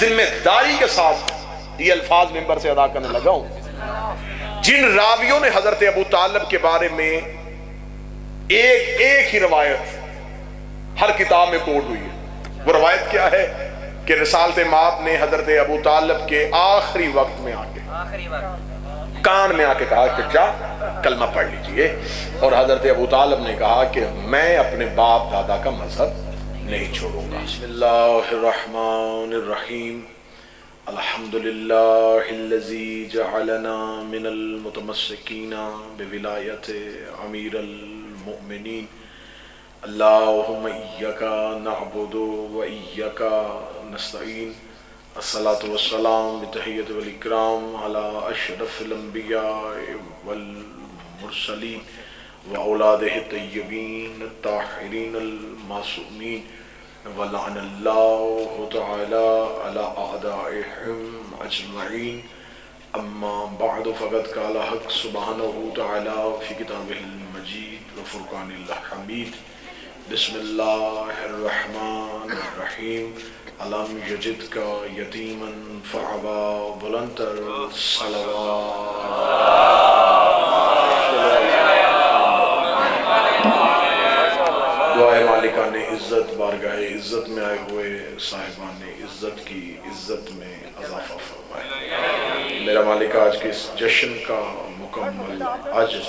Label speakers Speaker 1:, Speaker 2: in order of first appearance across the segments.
Speaker 1: ذمہ داری کے ساتھ یہ الفاظ منبر سے ادا کرنے لگا ہوں۔ جن راویوں نے حضرت ابو طالب کے بارے میں ایک ہی روایت ہر کتاب میں کوٹ ہوئی ہے، وہ روایت کیا ہے کہ رسالت مآب نے حضرت ابو طالب کے آخری وقت میں آ کے کان میں آ کے کہا کہ جا کلمہ پڑھ لیجئے، اور حضرت ابو طالب نے کہا کہ میں اپنے باپ دادا کا مذہب نہیں چھوڑوں گا۔ بسم اللہ الرحمن الرحیم، الحمدللہ الذی جعلنا من المتمسکین بولایت امیر المؤمنین، اللہم ایاک نعبد و ایاک نستعین، الصلاة والسلام بتحیت والاکرام علی اشرف الانبیاء والمرسلین واولادہ الطیبین الطاہرین المعصومین، ولعن اللہ تعالی علی اعدائہم اجمعین، اما بعد فقد قال حق سبحانہ تعالی فی کتابہ المجید وفرقان الحمید، بسم اللہ الرحمن الرحیم، علم یجدک یتیما فعوا بلندر صلوات۔ دعائے مالکان عزت، بارگاہ عزت میں آئے ہوئے صاحبان عزت کی عزت میں اضافہ فرمائے۔ میرا مالک آج کے اس جشن کا مکمل اجر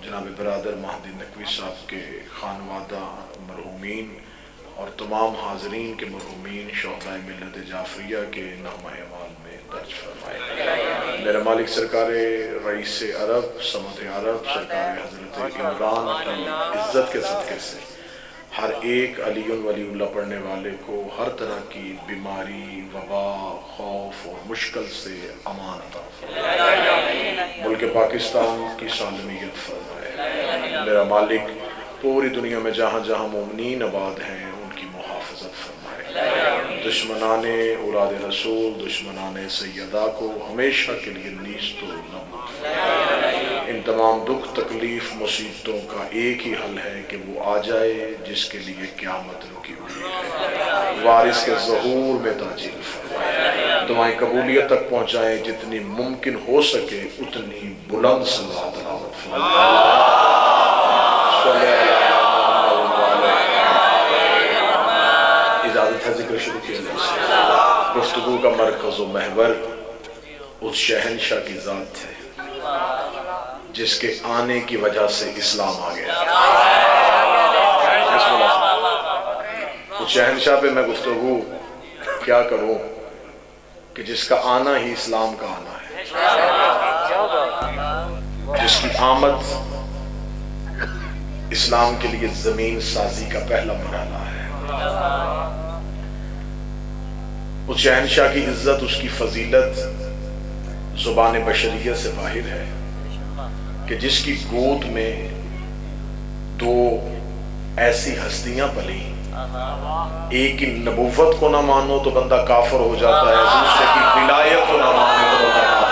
Speaker 1: جناب برادر مہدی نقوی صاحب کے خانوادہ مرحومین اور تمام حاضرین کے مرحومین شہدائے ملت جعفریہ کے نامہ اعمال میں درج فرمائے۔ میرا مالک سرکار رئیس عرب سمت عرب سرکار حضرت عمران کی عزت کے صدقے سے ہر ایک علی ولی اللہ پڑھنے والے کو ہر طرح کی بیماری، وبا، خوف اور مشکل سے امان عطا فرمائے۔ ملک پاکستان کی سالمیت فرمائے۔ میرا مالک پوری دنیا میں جہاں جہاں مومنین آباد ہیں ان کی محافظت فرمائے۔ دشمنان اولاد رسول، دشمنان سیدہ کو ہمیشہ کے لیے نیست و نابود فرمائے۔ ان تمام دکھ تکلیف مصیبتوں کا ایک ہی حل ہے کہ وہ آ جائے جس کے لیے قیامت رکی ہوئی ہے، وارث کے ظہور میں تاجیل فرمائے۔ دعائیں قبولیت تک پہنچائیں، جتنی ممکن ہو سکے اتنی بلند صلوات تلاوت فرمائے۔ اجازت ہے ذکر شروع کیا جائے۔ گفتگو کا مرکز و محور اس شہنشاہ کی ذات ہے جس کے آنے کی وجہ سے اسلام آ گیا۔ اس شہنشاہ پہ میں گفتگو کیا کروں کہ جس کا آنا ہی اسلام کا آنا ہے، جس کی آمد اسلام کے لیے زمین سازی کا پہلا مرحلہ ہے۔ اس شہنشاہ کی عزت، اس کی فضیلت زبان بشریت سے باہر ہے کہ جس کی گود میں دو ایسی ہستیاں پلی، ایک کی نبوت کو نہ مانو تو بندہ کافر ہو جاتا ہے، دوسرے کی ولایت کو نہ مانو تو بندہ کافر۔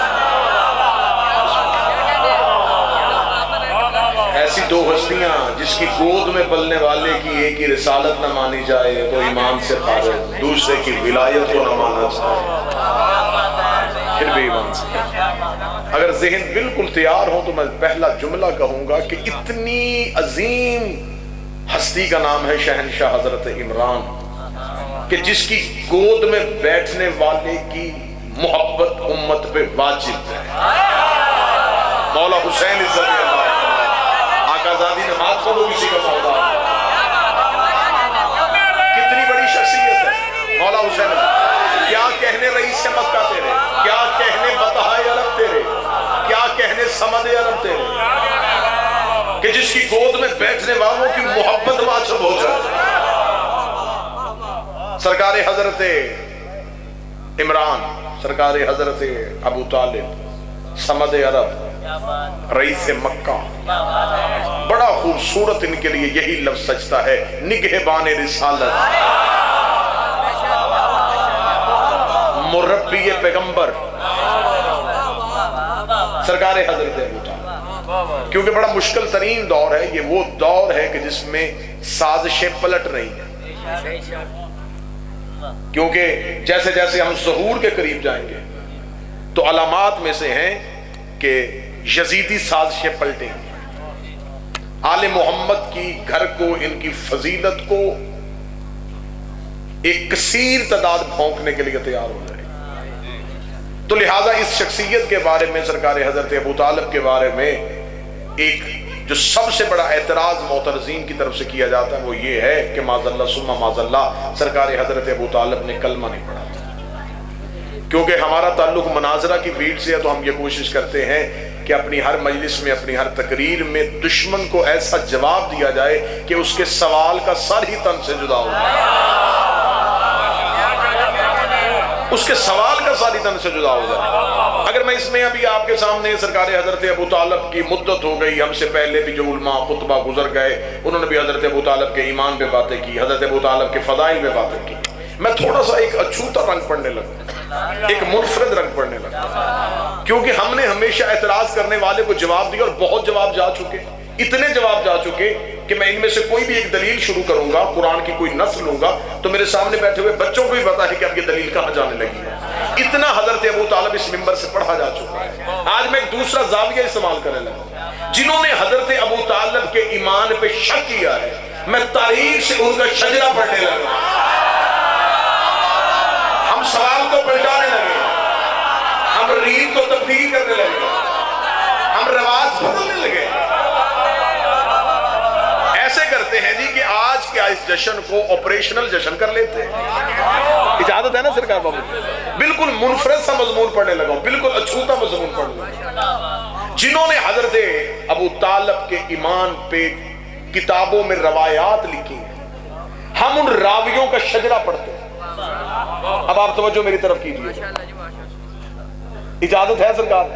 Speaker 1: ایسی دو ہستیاں جس کی گود میں پلنے والے کی ایک کی رسالت نہ مانی جائے تو ایمان سے خارج، دوسرے کی ولایت کو نہ مانا جائے پھر بھی ایمان سے۔ اگر ذہن بالکل تیار ہو تو میں پہلا جملہ کہوں گا کہ اتنی عظیم ہستی کا نام ہے شہنشاہ حضرت عمران کہ جس کی گود میں بیٹھنے والے کی محبت امت پہ واجب ہے۔ مولا حسین عزت اللہ، آقا زادی نے ہاتھ کو کسی کا مولا، کتنی بڑی شخصیت ہے مولا حسین۔ کیا کہنے رئیس مکہ تیرے، کیا کہنے بطحائے عرب تیرے، کیا کہنے سمد عرب تیرے، کہ جس کی گود میں بیٹھنے والوں کی محبت واجب ہو جائے۔ سرکار حضرت عمران، سرکار حضرت ابو طالب، سمد عرب، رئیس مکہ، بڑا خوبصورت ان کے لیے یہی لفظ سجتا ہے، نگہبان رسالت، مربی پیغمبر، سرکار حضرت ابو طالب۔ کیونکہ بڑا مشکل ترین دور ہے یہ، وہ دور ہے کہ جس میں سازشیں پلٹ رہی ہیں، کیونکہ جیسے جیسے ہم ظہور کے قریب جائیں گے تو علامات میں سے ہیں کہ یزیدی سازشیں پلٹیں گی، آل محمد کی گھر کو، ان کی فضیلت کو ایک کثیر تعداد بھونکنے کے لیے تیار ہو جائے۔ تو لہٰذا اس شخصیت کے بارے میں، سرکار حضرت ابو طالب کے بارے میں ایک جو سب سے بڑا اعتراض معترضین کی طرف سے کیا جاتا ہے وہ یہ ہے کہ معاذ اللہ ثم معاذ اللہ سرکار حضرت ابو طالب نے کلمہ نہیں پڑھا تھا۔ کیونکہ ہمارا تعلق مناظرہ کی فیلڈ سے ہے تو ہم یہ کوشش کرتے ہیں کہ اپنی ہر مجلس میں، اپنی ہر تقریر میں دشمن کو ایسا جواب دیا جائے کہ اس کے سوال کا سر ہی تن سے جدا ہو جائے، اس کے سوال کا ساری تن سے جدا ہو جائے۔ اگر میں اس میں ابھی آپ کے سامنے سرکار حضرت ابو طالب کی مدت ہو گئی، ہم سے پہلے بھی جو علماء خطبہ گزر گئے انہوں نے بھی حضرت ابو طالب کے ایمان پہ باتیں کی، حضرت ابو طالب کے فضائل پہ باتیں کی، میں تھوڑا سا ایک اچھوتا رنگ پڑھنے لگا، ایک منفرد رنگ پڑھنے لگا، کیونکہ ہم نے ہمیشہ اعتراض کرنے والے کو جواب دیا اور بہت جواب جا چکے، اتنے جواب جا چکے کہ میں ان میں سے کوئی بھی ایک دلیل شروع کروں گا، قرآن کی کوئی نص لوں گا تو میرے سامنے بیٹھے ہوئے بچوں کو بھی پتا ہے کہ اب یہ دلیل کہاں جانے لگی ہے، اتنا حضرت ابو طالب اس منبر سے پڑھا جا چکا ہے۔ آج میں ایک دوسرا زاویہ استعمال کرنے لگا، جنہوں نے حضرت ابو طالب کے ایمان پہ شک کیا ہے، میں تاریخ سے ان کا شجرہ پڑھنے لگا، ہم سوال کو پلٹانے لگے، ہم ریت کو تبدیل کرنے لگے، ہم رواج بدلنے لگے۔ ایسے کرتے ہیں جی کہ آج کیا اس جشن کو آپریشنل جشن کر لیتے ہیں، اجازت ہے نا سرکار بابو؟ بالکل منفرد سا مضمون پڑھنے لگا ہوں، بالکل اچھوتا مضمون پڑھنے لگا۔ جنہوں نے حضرت ابو طالب کے ایمان پہ کتابوں میں روایات لکھی ہیں، ہم ان راویوں کا شجرہ پڑھتے ہیں۔ اب آپ توجہ میری طرف کیجئے، اجازت ہے سرکار؟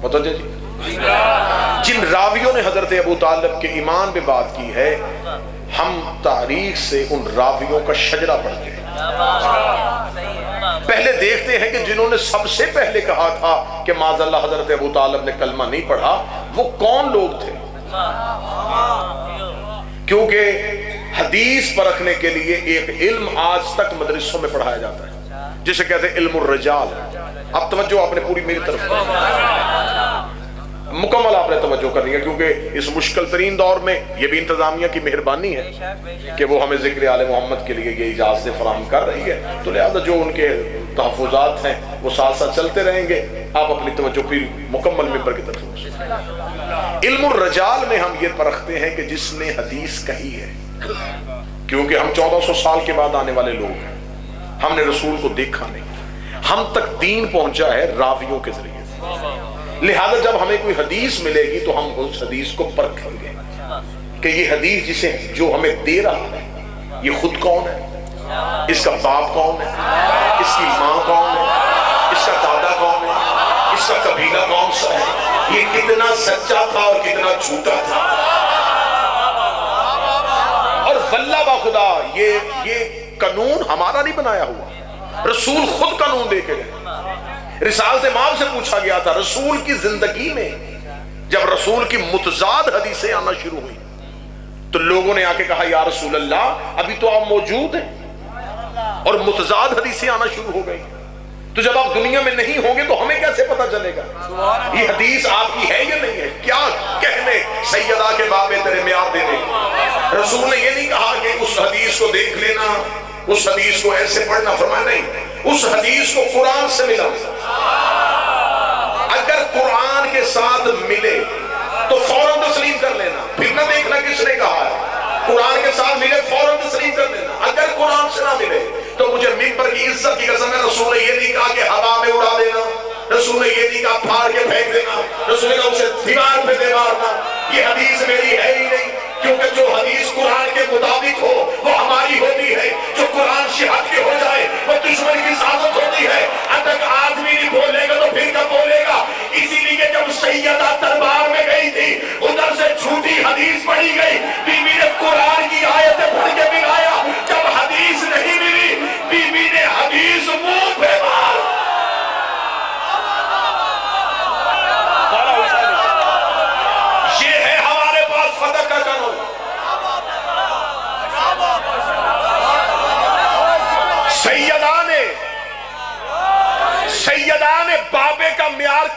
Speaker 1: متوجہ جی؟ جن راویوں نے حضرت ابو طالب کے ایمان پہ بات کی ہے، ہم تاریخ سے ان راویوں کا شجرہ پڑھتے ہیں۔ پہلے دیکھتے ہیں کہ جنہوں نے سب سے پہلے کہا تھا کہ معاذ اللہ حضرت ابو طالب نے کلمہ نہیں پڑھا، وہ کون لوگ تھے؟ کیونکہ حدیث پرکھنے کے لیے ایک علم آج تک مدرسوں میں پڑھایا جاتا ہے جسے کہتے ہیں علم الرجال۔ اب توجہ آپ نے پوری میری طرف مکمل آپ نے توجہ کرنی ہے، کیونکہ اس مشکل ترین دور میں یہ بھی انتظامیہ کی مہربانی ہے کہ وہ ہمیں ذکر آل محمد کے لیے یہ اجازتیں فراہم کر رہی ہے، تو لہذا جو ان کے تحفظات ہیں وہ ساتھ ساتھ چلتے رہیں گے۔ آپ اپنی توجہ پھر مکمل ممبر کی طرف۔ علم الرجال میں ہم یہ پرکھتے ہیں کہ جس نے حدیث کہی ہے، کیونکہ ہم 1400 سال کے بعد آنے والے لوگ ہیں، ہم نے رسول کو دیکھا نہیں، ہم تک دین پہنچا ہے راویوں کے ذریعے، لہذا جب ہمیں کوئی حدیث ملے گی تو ہم اس حدیث کو پرکھیں گے کہ یہ حدیث جسے جو ہمیں دے رہا ہے یہ خود کون ہے، اس کا باپ کون ہے، اس کی ماں کون ہے، اس کا دادا کون ہے، اس کا قبیلہ کون سا ہے، یہ کتنا سچا تھا اور کتنا جھوٹا تھا۔ اور واللہ باخدا یہ قانون ہمارا نہیں بنایا ہوا، رسول خود قانون دے کے گئے۔ رسالت امام سے پوچھا گیا تھا رسول کی زندگی میں جب رسول کی متضاد حدیثیں آنا شروع ہوئی تو لوگوں نے آ کے کہا یا رسول اللہ ابھی تو آپ موجود ہیں اور متضاد حدیثیں آنا شروع ہو گئی، تو جب آپ دنیا میں نہیں ہوں گے تو ہمیں کیسے پتا چلے گا یہ حدیث آپ کی ہے یا نہیں ہے؟ کیا کہنے سیدہ کے باب تیرے میعاد دینے، رسول نے یہ نہیں کہا کہ اس حدیث کو دیکھ لینا، اس حدیث کو ایسے پڑھنا، فرمایا نہیں، اس حدیث کو قرآن سے ملا، اگر قرآن کے ساتھ ملے تو فوراً تسلیم کر لینا، پھر نہ دیکھنا کس نے کہا ہے، قرآن کے ساتھ ملے فوراً تسلیم کر لینا، اگر قرآن سے نہ ملے تو مجھے ممبر کی عزت کی قسم ہے رسول نے یہ نہیں کہا کہ ہوا میں اڑا دینا، رسول نے یہ نہیں کہا پھاڑ کے پھینک دینا، رسول نے کہا اسے دیوار پہ دے مارنا، یہ حدیث میری ہے ہی نہیں، کیونکہ جو حدیث قرآن کے مطابق ہو وہ ہماری ہوتی ہے، جو قرآن شہادت کے ہو جائے وہ دشمن کی سازش ہوتی ہے۔ اب تک آدمی نہیں بولے گا تو پھر کب بولے گا؟ اسی لیے جب سیدہ دربار میں گئی تھی ادھر سے جھوٹی حدیث پڑھی گئی، بی بی نے قرآن کی آیتیں پڑھ کے ملایا، جب حدیث نہیں ملی بی بی نے حدیث منہ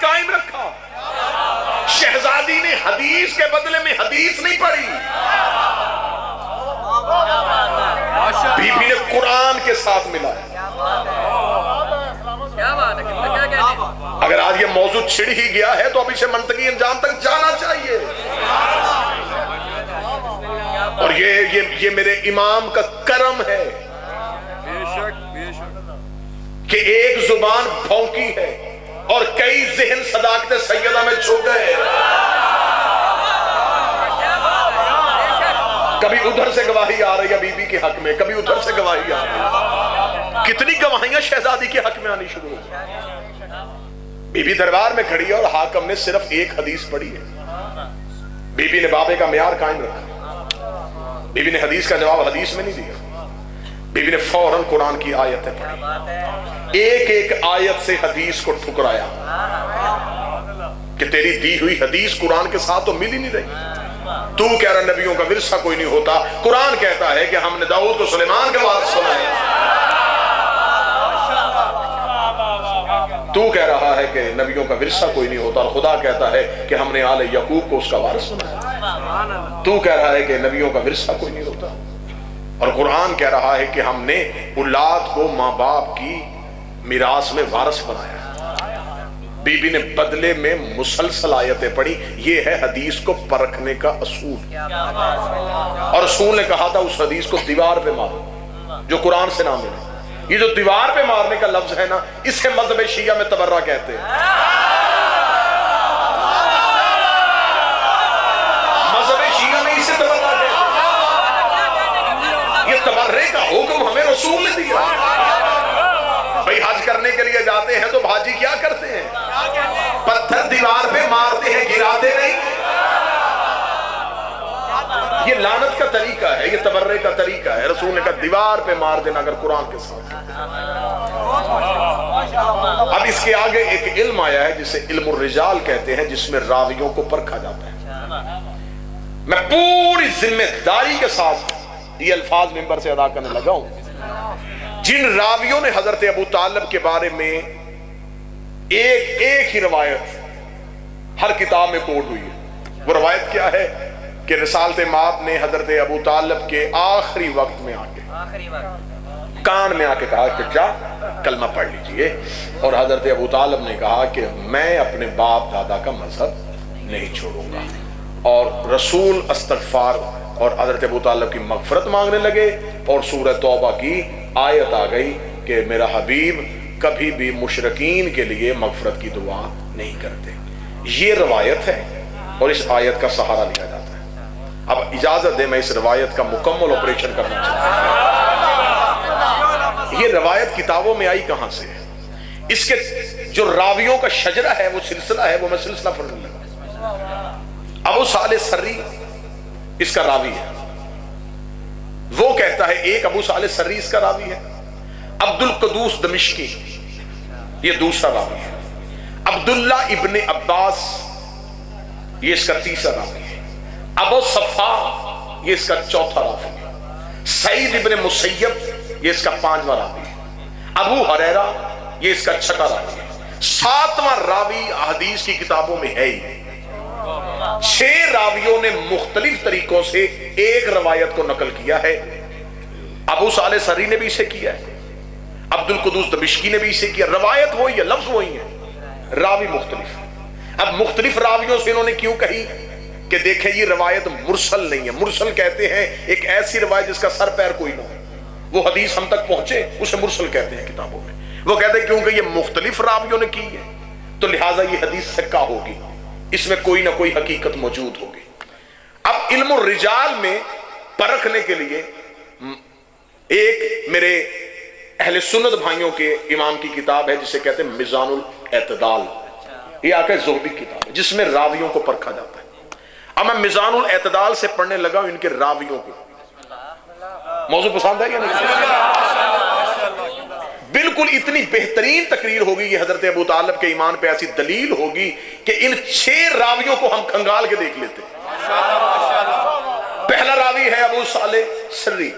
Speaker 1: قائم رکھا. شہزادی نے حدیث کے بدلے میں حدیث نہیں پڑھی, بی بی نے قرآن کے ساتھ ملا. اگر آج یہ موضوع چھڑ ہی گیا ہے تو اب اسے منطقی انجام تک جانا چاہیے. اور یہ میرے امام کا کرم ہے کہ ایک زبان بھونکی ہے اور کئی ذہن صداقت سیدہ میں چھو گئے. کبھی ادھر سے گواہی آ رہی ہے بی بی کے حق میں, کبھی ادھر سے گواہی آ رہی ہے. کتنی گواہیاں شہزادی کے حق میں آنی شروع ہو گئی. بی بی دربار میں کھڑی ہے اور حاکم نے صرف ایک حدیث پڑھی ہے. بی بی نے بابے کا معیار قائم رکھا. بی بی نے حدیث کا جواب حدیث میں نہیں دیا. بی بی نے فوراً قرآن کی آیتیں پڑھی, ایک ایک آیت سے حدیث کو ٹھکرایا کہ تیری دی ہوئی حدیث قرآن کے ساتھ تو مل ہی نہیں رہی. تو کہہ رہا نبیوں کا ورثہ کوئی نہیں ہوتا, قرآن کہتا ہے کہ ہم نے داؤد کو سلیمان کا وارث سنایا. تو کہہ رہا ہے کہ نبیوں کا ورثہ کوئی نہیں ہوتا, اور خدا کہتا ہے کہ ہم نے آل یعقوب کو اس کا وارث سنایا. تو کہہ رہا ہے کہ نبیوں کا ورثہ کوئی نہیں ہوتا, اور قرآن کہہ رہا ہے کہ ہم نے اولاد کو ماں باپ کی میراث میں وارث بنایا. بی بی نے بدلے میں مسلسل آیتیں پڑھی. یہ ہے حدیث کو پرکھنے کا اصول. اور رسول نے کہا تھا اس حدیث کو دیوار پہ مارو جو قرآن سے نہ ملے. یہ جو دیوار پہ مارنے کا لفظ ہے نا, اسے مذہب شیعہ میں تبرہ کہتے ہیں. مذہب شیعہ میں اسے تبرہ کہتے ہیں. یہ تبرے کا حکم ہمیں رسول نے دیا. بھئی حج کرنے کے لیے جاتے ہیں تو بھاجی کیا کرتے ہیں؟ پتھر دیوار پہ مارتے ہیں, گراتے نہیں. یہ لعنت کا طریقہ ہے, یہ تبرے کا طریقہ ہے. رسول نے کہا دیوار پہ مار دینا اگر قرآن کے ساتھ. اب اس کے آگے ایک علم آیا ہے جسے علم الرجال کہتے ہیں, جس میں راویوں کو پرکھا جاتا ہے. میں پوری ذمہ داری کے ساتھ یہ الفاظ منبر سے ادا کرنے لگا ہوں. جن راویوں نے حضرت ابو طالب کے بارے میں ایک ہی روایت ہر کتاب میں کوٹ ہوئی ہے, وہ روایت کیا ہے کہ رسالت مآب نے حضرت ابو طالب کے آخری وقت میں آ کے کان میں آ کے کہا کہ جا کلمہ پڑھ لیجئے. اور حضرت ابو طالب نے کہا کہ میں اپنے باپ دادا کا مذہب نہیں چھوڑوں گا. اور رسول استغفار اور حضرت ابو طالب کی مغفرت مانگنے لگے, اور سورہ توبہ کی آیت آ گئی کہ میرا حبیب کبھی بھی مشرکین کے لیے مغفرت کی دعا نہیں کرتے. یہ روایت ہے اور اس آیت کا سہارا لیا جاتا ہے. اب اجازت دے میں اس روایت کا مکمل آپریشن کرنا چاہتا ہوں. یہ روایت کتابوں میں آئی کہاں سے ہے؟ اس کے جو راویوں کا شجرہ ہے, وہ سلسلہ ہے, وہ میں سلسلہ پڑھنے لگا. ابو صالح سری اس کا راوی ہے. وہ کہتا ہے ایک ابو صالح سری اس کا راوی ہے. عبد القدوس دمشقی یہ دوسرا راوی ہے. عبداللہ ابن عباس یہ اس کا تیسرا راوی ہے. ابو صفا یہ اس کا چوتھا راوی ہے. سعید ابن مسیب یہ اس کا پانچواں راوی ہے. ابو ہریرہ یہ اس کا چھٹا راوی ہے. ساتواں راوی حدیث کی کتابوں میں ہے ہی. 6 راویوں نے مختلف طریقوں سے ایک روایت کو نقل کیا ہے. ابو صالح سری نے بھی اسے کیا ہے, عبد القدوس دمشقی نے بھی اسے کیا. روایت وہی ہے, لفظ وہی ہے, راوی مختلف. اب مختلف راویوں سے انہوں نے کیوں کہی کہ دیکھیں یہ روایت مرسل نہیں ہے. مرسل کہتے ہیں ایک ایسی روایت جس کا سر پیر کوئی نہ ہو, وہ حدیث ہم تک پہنچے, اسے مرسل کہتے ہیں کتابوں میں. وہ کہتے ہیں کیونکہ یہ مختلف راویوں نے کی ہے تو لہٰذا یہ حدیث سکہ ہوگی, اس میں کوئی نہ کوئی حقیقت موجود ہوگی. اب علم الرجال میں پرکھنے کے لیے ایک میرے اہل سنت بھائیوں کے امام کی کتاب ہے جسے کہتے ہیں میزان الاعتدال. یہ آقا زہبی کتاب ہے جس میں راویوں کو پرکھا جاتا ہے. اب میں میزان الاعتدال سے پڑھنے لگا ہوں ان کے راویوں کو. موضوع پسند ہے یا نہیں؟ بالکل اتنی بہترین تقریر ہوگی یہ حضرت ابو طالب کے ایمان پہ ایسی دلیل ہوگی کہ ان 6 راویوں کو ہم کھنگال کے دیکھ لیتے. پہلا راوی ہے ابو صالح سری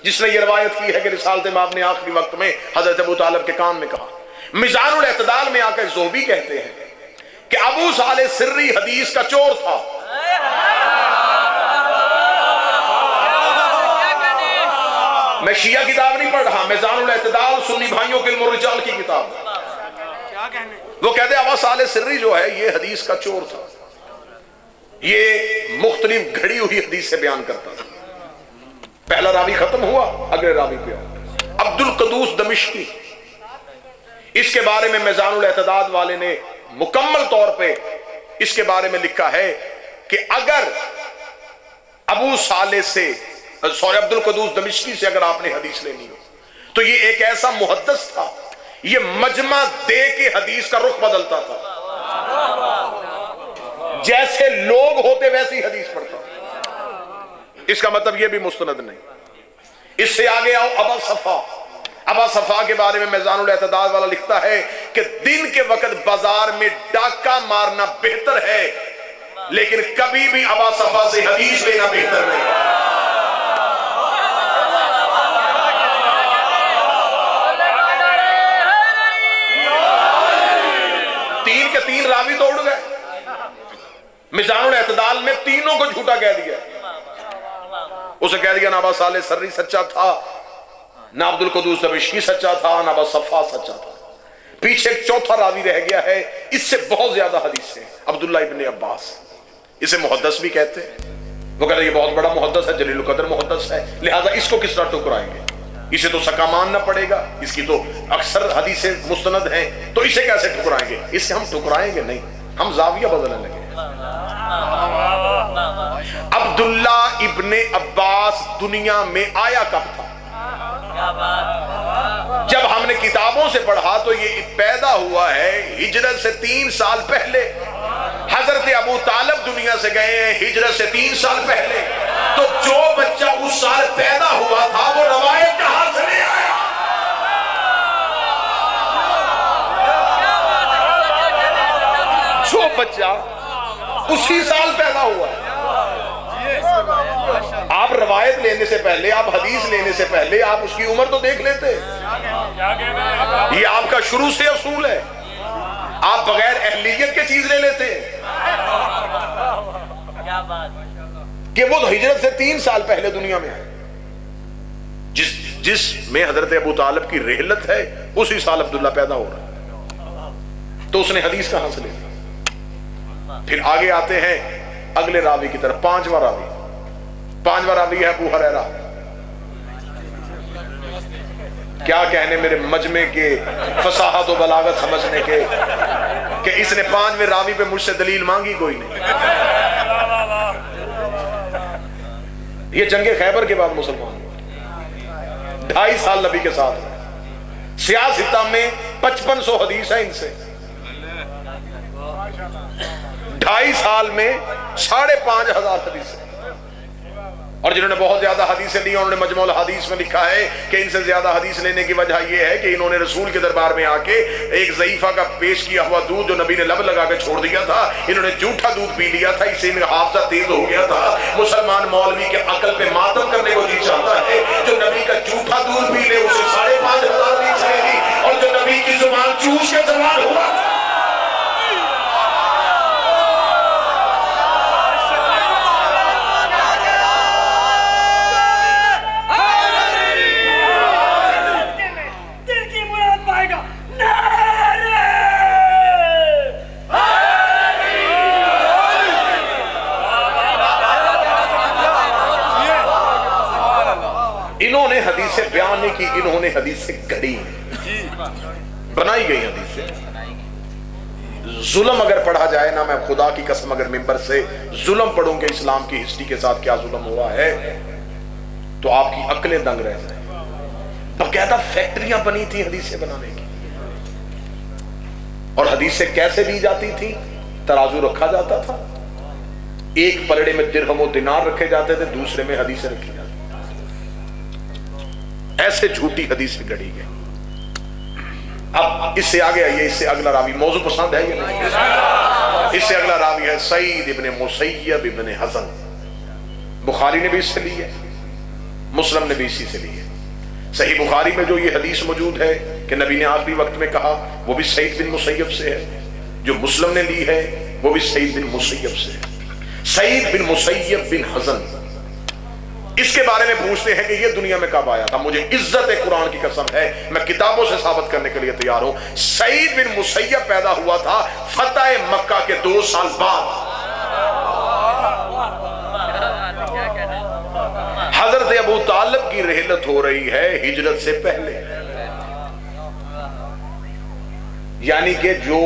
Speaker 1: جس نے یہ روایت کی ہے کہ رسالت مآب نے آخری وقت میں حضرت ابو طالب کے کان میں کہا. میزان الاعتدال میں آ کر زہبی کہتے ہیں کہ ابو صالح سری حدیث کا چور تھا. میں شیعہ کتاب نہیں پڑھ رہا، میزان الاعتدال سنی بھائیوں کے علم الرجال کی کتاب. وہ کہتے ہیں ابو صالح سری جو ہے یہ حدیث کا چور تھا، یہ مختلف گھڑی ہوئی حدیث سے بیان کرتا تھا. پہلا راوی ختم ہوا، اگلے راوی پہ عبد القدوس دمشقی. اس کے بارے میں میزان الاعتداد والے نے مکمل طور پہ اس کے بارے میں لکھا ہے کہ اگر ابو صالح سے عبد القدوس دمشقی سے اگر آپ نے حدیث لینی ہو تو یہ ایک ایسا محدث تھا، یہ مجمع دے کے حدیث کا رخ بدلتا تھا، جیسے لوگ ہوتے ویسی حدیث پڑھتا. اس کا مطلب یہ بھی مستند نہیں. اس سے آگے آؤ ابا صفا کے بارے میں میزان الاعتداد والا لکھتا ہے کہ دن کے وقت بازار میں ڈاکہ مارنا بہتر ہے، لیکن کبھی بھی ابا صفا سے حدیث لینا بہتر نہیں. تین کے تین راوی توڑ گئے. میزان الاعتدال میں تینوں کو جھوٹا کہہ دیا. اسے کہہ دیا نہ ابا صالح سری سچا تھا، نہ عبد القدوس دمشقی سچا تھا، نہ ابا صفا سچا تھا. پیچھے ایک چوتھا راوی رہ گیا ہے، اس سے بہت زیادہ حدیثیں، عبداللہ ابن عباس. اسے محدث بھی کہتے ہیں. وہ کہتے ہیں یہ بہت بڑا محدث ہے، جلیل القدر محدث ہے، لہذا اس کو کس طرح ٹکرائیں گے؟ اسے تو سکا ماننا پڑے گا، اس کی تو اکثر حدیثیں مستند ہیں، تو اسے کیسے ٹکرائیں گے؟ اس سے ہم ٹکرائیں گے نہیں، ہم زاویہ بدلنے لگے. عبداللہ ابن عباس دنیا میں آیا کب تھا؟ جب ہم نے کتابوں سے پڑھا تو یہ پیدا ہوا ہے ہجرت سے 3 سال پہلے. حضرت ابو طالب دنیا سے گئے ہیں ہجرت سے 3 سال پہلے. تو جو بچہ اس سال پیدا ہوا تھا وہ روایت کہاں سے لے آیا؟ جو بچہ اسی سال پیدا ہوا ہے. آپ روایت لینے سے پہلے، آپ حدیث لینے سے پہلے آپ اس کی عمر تو دیکھ لیتے. یہ آپ کا شروع سے اصول ہے. آپ بغیر اہلیت کے چیز لے لیتے کہ وہ ہجرت سے 3 سال پہلے دنیا میں آئے. جس میں حضرت ابو طالب کی رحلت ہے اسی سال عبداللہ پیدا ہو رہا ہے، تو اس نے حدیث کہاں سے لے لی؟ پھر آگے آتے ہیں اگلے راوی کی طرف. پانچواں راوی ہے ابو ہریرہ. کیا کہنے میرے مجمع کے فصاحت و بلاغت سمجھنے کے کہ اس نے 5ویں راوی پہ مجھ سے دلیل مانگی کوئی نہیں. یہ جنگ خیبر کے بعد مسلمان ہوئے، 2.5 سال نبی کے ساتھ ہوئے. سیاستہ میں 5500 حدیث ہے ان سے. 2.5 سال میں 5,500 حدیث. اور جنہوں نے بہت زیادہ حدیثیں لی انہوں نے مجموع الحدیث میں لکھا ہے کہ ان سے زیادہ حدیث لینے کی وجہ یہ ہے کہ انہوں نے رسول کے دربار میں آ کے ایک ضعیفہ کا پیش کیا ہوا دودھ جو نبی نے لب لگا کے چھوڑ دیا تھا، انہوں نے جھوٹا دودھ پی لیا تھا، اس سے ان کا حافظہ تیز ہو گیا تھا. مسلمان مولوی کے عقل پہ ماتم کرنے کو جی چاہتا ہے. جو نبی کا جھوٹا دودھ پی لے اسے 5,500 حدیث لے لی، اور جو نبی کی زبان چوس کے زبان ہوا حدیثیں بیان نہیں کی، انہوں نے حدیثیں گھڑی، بنائی گئی حدیثیں. ظلم اگر پڑھا جائے نا، میں خدا کی قسم اگر ممبر سے ظلم پڑھوں گے اسلام کی ہسٹری کے ساتھ کیا ظلم ہوا ہے تو آپ کی عقلیں دنگ رہ جائیں. باقاعدہ فیکٹریاں بنی تھی حدیثیں بنانے کی. اور حدیثیں کیسے لی جاتی تھی؟ ترازو رکھا جاتا تھا، ایک پلڑے میں درہم و دینار رکھے جاتے تھے، دوسرے میں حدیثیں رکھی جاتی. ایسے جھوٹی حدیثیں گڑی گئی. اب اس سے آگے آئیے، اس سے اگلا راوی موضوع پسند ہے یا نہیں؟ اس سے اگلا راوی ہے سعید ابن مسیب ابن حزن. بخاری نے بھی اس سے لی ہے، مسلم نے بھی اسی سے لی ہے. صحیح بخاری میں جو یہ حدیث موجود ہے کہ نبی نے آخری وقت میں کہا، وہ بھی سعید بن مسیب سے ہے. جو مسلم نے لی ہے وہ بھی سعید بن مسیب سے ہے۔ سعید بن مسیب بن حزن، اس کے بارے میں پوچھتے ہیں کہ یہ دنیا میں کب آیا تھا؟ مجھے عزت قرآن کی قسم ہے، میں کتابوں سے ثابت کرنے کے لیے تیار ہوں۔ سعید بن مسیب پیدا ہوا تھا فتح مکہ کے 2 سال بعد۔ حضرت ابو طالب کی رحلت ہو رہی ہے ہجرت سے پہلے، یعنی کہ جو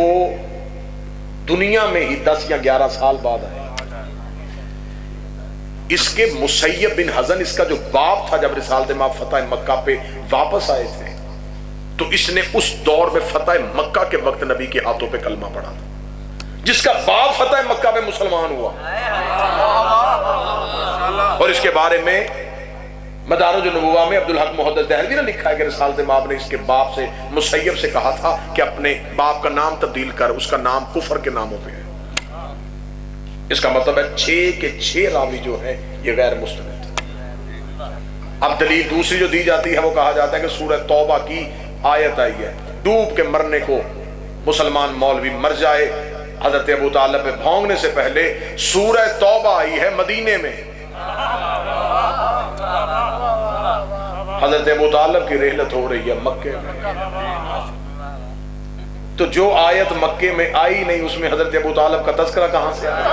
Speaker 1: دنیا میں ہی 10 یا 11 سال بعد آئے۔ اس کے مسیب بن حزن، اس کا جو باپ تھا، جب رسالت مآب فتح مکہ پہ واپس آئے تھے تو اس نے اس دور میں فتح مکہ کے وقت نبی کے ہاتھوں پہ کلمہ پڑھا تھا، جس کا باپ فتح مکہ پہ مسلمان ہوا۔ اور اس کے بارے میں مدارج النبوہ میں عبدالحق محدث دہلوی نے لکھا ہے کہ رسالت مآب نے اس کے باپ سے، مسیب سے کہا تھا کہ اپنے باپ کا نام تبدیل کر، اس کا نام کفر کے ناموں پہ ہے۔ اس کا مطلب ہے 6 کے 6 راوی جو ہے یہ غیر مستند۔ اب دلیل دوسری جو دی جاتی ہے وہ کہا جاتا ہے کہ سورہ توبہ کی آیت آئی ہے، ڈوب کے مرنے کو مسلمان مولوی مر جائے، حضرت ابو طالب پہ بھونگنے سے پہلے سورہ توبہ آئی ہے مدینے میں۔ حضرت ابو طالب کی رحلت ہو رہی ہے مکے میں، تو جو آیت مکے میں آئی نہیں اس میں حضرت ابو طالب کا تذکرہ کہاں سے آیا؟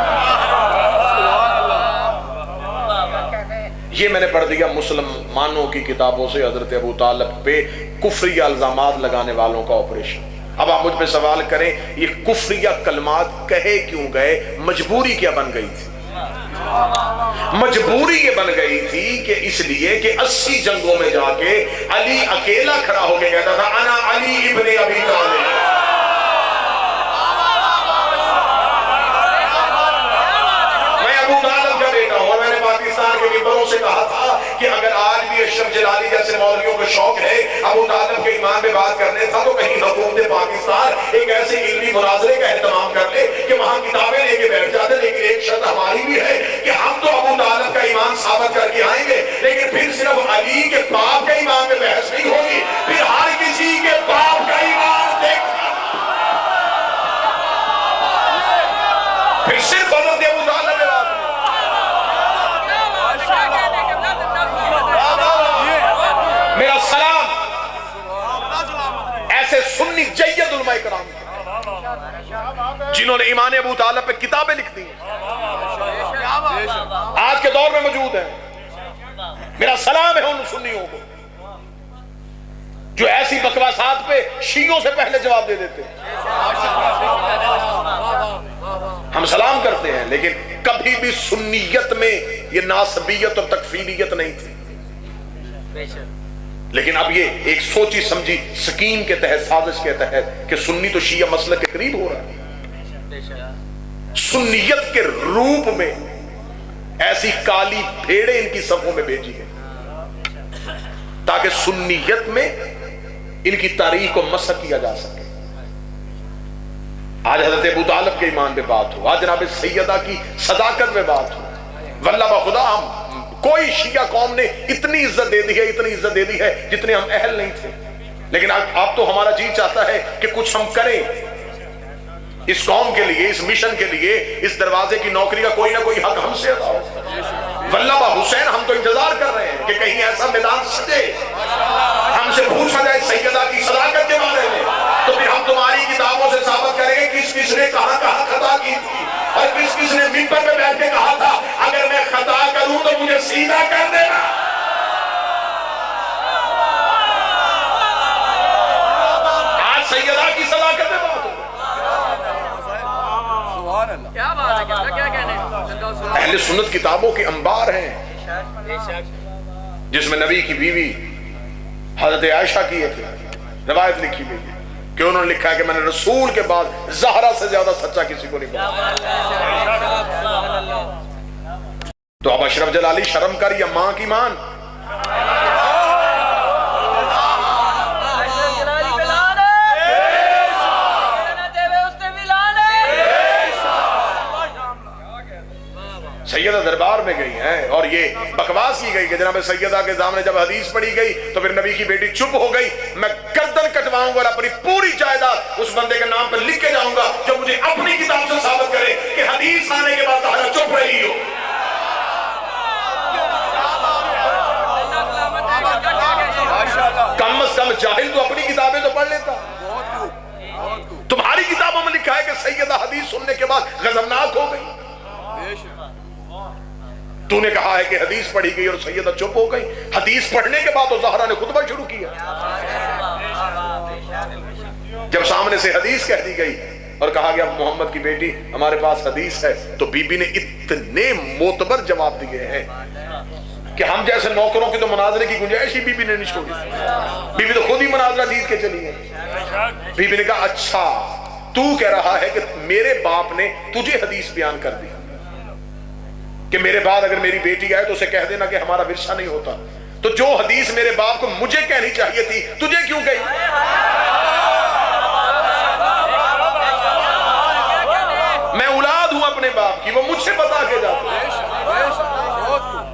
Speaker 1: یہ میں نے پڑھ دیا مسلمانوں کی کتابوں سے حضرت ابو طالب پہ کفریہ الزامات لگانے والوں کا آپریشن۔ اب آپ مجھ پہ سوال کریں یہ کفریہ کلمات کہے کیوں گئے؟ مجبوری کیا بن گئی تھی؟ مجبوری یہ بن گئی تھی کہ اس لیے کہ 80 جنگوں میں جا کے علی اکیلا کھڑا ہو کے کہتا تھا انا علی ابن ابی طالب، میں ابو طالب کا بیٹا ہوں۔ اور میں نے پاکستان کے ممبروں سے کہا تھا کہ اگر آج بھی اشرف جلالی جیسے مولویوں کو شوق ہے ابو طالب کے ایمان پہ بات کرنے تھا تو کہیں حکومت پاکستان ایک ایسے علمی مناظرے کا اہتمام کر لے کہ وہاں کتابیں لے کے بیٹھ جاتے، لیکن ایک شرط ہماری بھی ہے کہ ہم تو ابو طالب کا ایمان ثابت کر کے آئیں گے، لیکن پھر صرف علی کے باپ کے ایمان پہ بحث نہیں ہوگی، پھر ہر کسی کے باپ کا ایمان دیکھنا، پھر صرف حضرت ابو طالب پہ بات نہیں۔ میرا سلام ایسے سنی جید علماء کرام جنہوں نے ایمان ابو طالب پہ کتابیں لکھ دی آج کے دور میں موجود ہیں۔ میرا سلام ہے ان سنیوں کو جو ایسی بکواسات پہ شیعوں سے پہلے جواب دے دیتے ہیں۔ ہم سلام کرتے ہیں لیکن کبھی بھی سنیت میں یہ ناسبیت اور تکفیریت نہیں تھی، لیکن اب یہ ایک سوچی سمجھی سکیم کے تحت، سازش کے تحت کہ سنی تو شیعہ مسلک کے قریب ہو رہا ہے، سنیت کے روپ میں ایسی کالی بھیڑیں ان کی صفوں میں بھیجی ہے تاکہ سنیت میں ان کی تاریخ کو مسح کیا جا سکے۔ آج حضرت ابو طالب کے ایمان پہ بات ہو، آج جناب سیدہ کی صداقت پہ بات ہو، واللہ بخدا ہم کوئی شیعہ قوم نے اتنی عزت دے دی ہے، اتنی عزت دے دی ہے جتنے ہم اہل نہیں تھے، لیکن آپ تو ہمارا جی چاہتا ہے کہ کچھ ہم کریں اس قوم کے لیے، اس مشن کے لیے، اس دروازے کی نوکری کا کوئی نہ کوئی حق ہم سے ادا ہو۔ واللہ حسین ہم تو انتظار کر رہے ہیں کہ کہیں ایسا میدان سجے ہم سے پوچھا جائے سیدہ کی صداقت کے بارے میں، تو پھر ہم تمہاری کتابوں سے ثابت کریں گے کس کس نے کہاں کہاں خطا کی تھی اور کس کس نے ممبر پہ بیٹھ کے کہا تھا اگر میں خطا کروں تو مجھے سیدھا کر دینا۔ آج سیدہ کی صداقت میں بات ہو، اہل سنت کتابوں کے انبار ہیں جس میں نبی کی بیوی حضرت عائشہ کی ایک روایت لکھی گئی ہے کہ انہوں نے لکھا ہے کہ میں نے رسول کے بعد زہرا سے زیادہ سچا کسی کو نہیں پایا۔ تو اب اشرف جلالی شرم کر یا ماں کی مان، سیدہ دربار میں گئی ہیں اور یہ بکواس کی گئی کہ جناب سیدہ کے سامنے جب حدیث پڑھی گئی تو پھر نبی کی بیٹی چپ ہو گئی، میں گردن کٹواؤں گا اور اپنی پوری جائیداد اس بندے کے نام پر لکھ کے جاؤں گا جو مجھے حدیث سننے کے بعد غضبناک ہو گئی؟ تو نے کہا ہے کہ حدیث پڑھی گئی اور سیدہ چپ ہو گئی، حدیث پڑھنے کے بعد تو زہرا نے خطبہ شروع کیا۔ جب سامنے سے حدیث کہہ دی گئی اور کہا گیا محمد کی بیٹی ہمارے پاس حدیث ہے، تو بی بی نے اتنے معتبر جواب دیے ہیں کہ ہم جیسے نوکروں کی تو مناظرے کی گنجائش ہی بی بی نے نہیں چھوڑی، بی بی تو خود ہی مناظرہ جیت کے چلی گئی۔ بی بی نے کہا اچھا تو کہہ رہا ہے کہ میرے باپ نے تجھے حدیث بیان کر دی کہ میرے بعد اگر میری بیٹی آئے تو اسے کہہ دینا کہ ہمارا ورثہ نہیں ہوتا، تو جو حدیث میرے باپ کو مجھے کہنی چاہیے تھی تجھے کیوں گئی؟ میں اولاد ہوں اپنے باپ کی، وہ مجھ سے بتا کے جاتے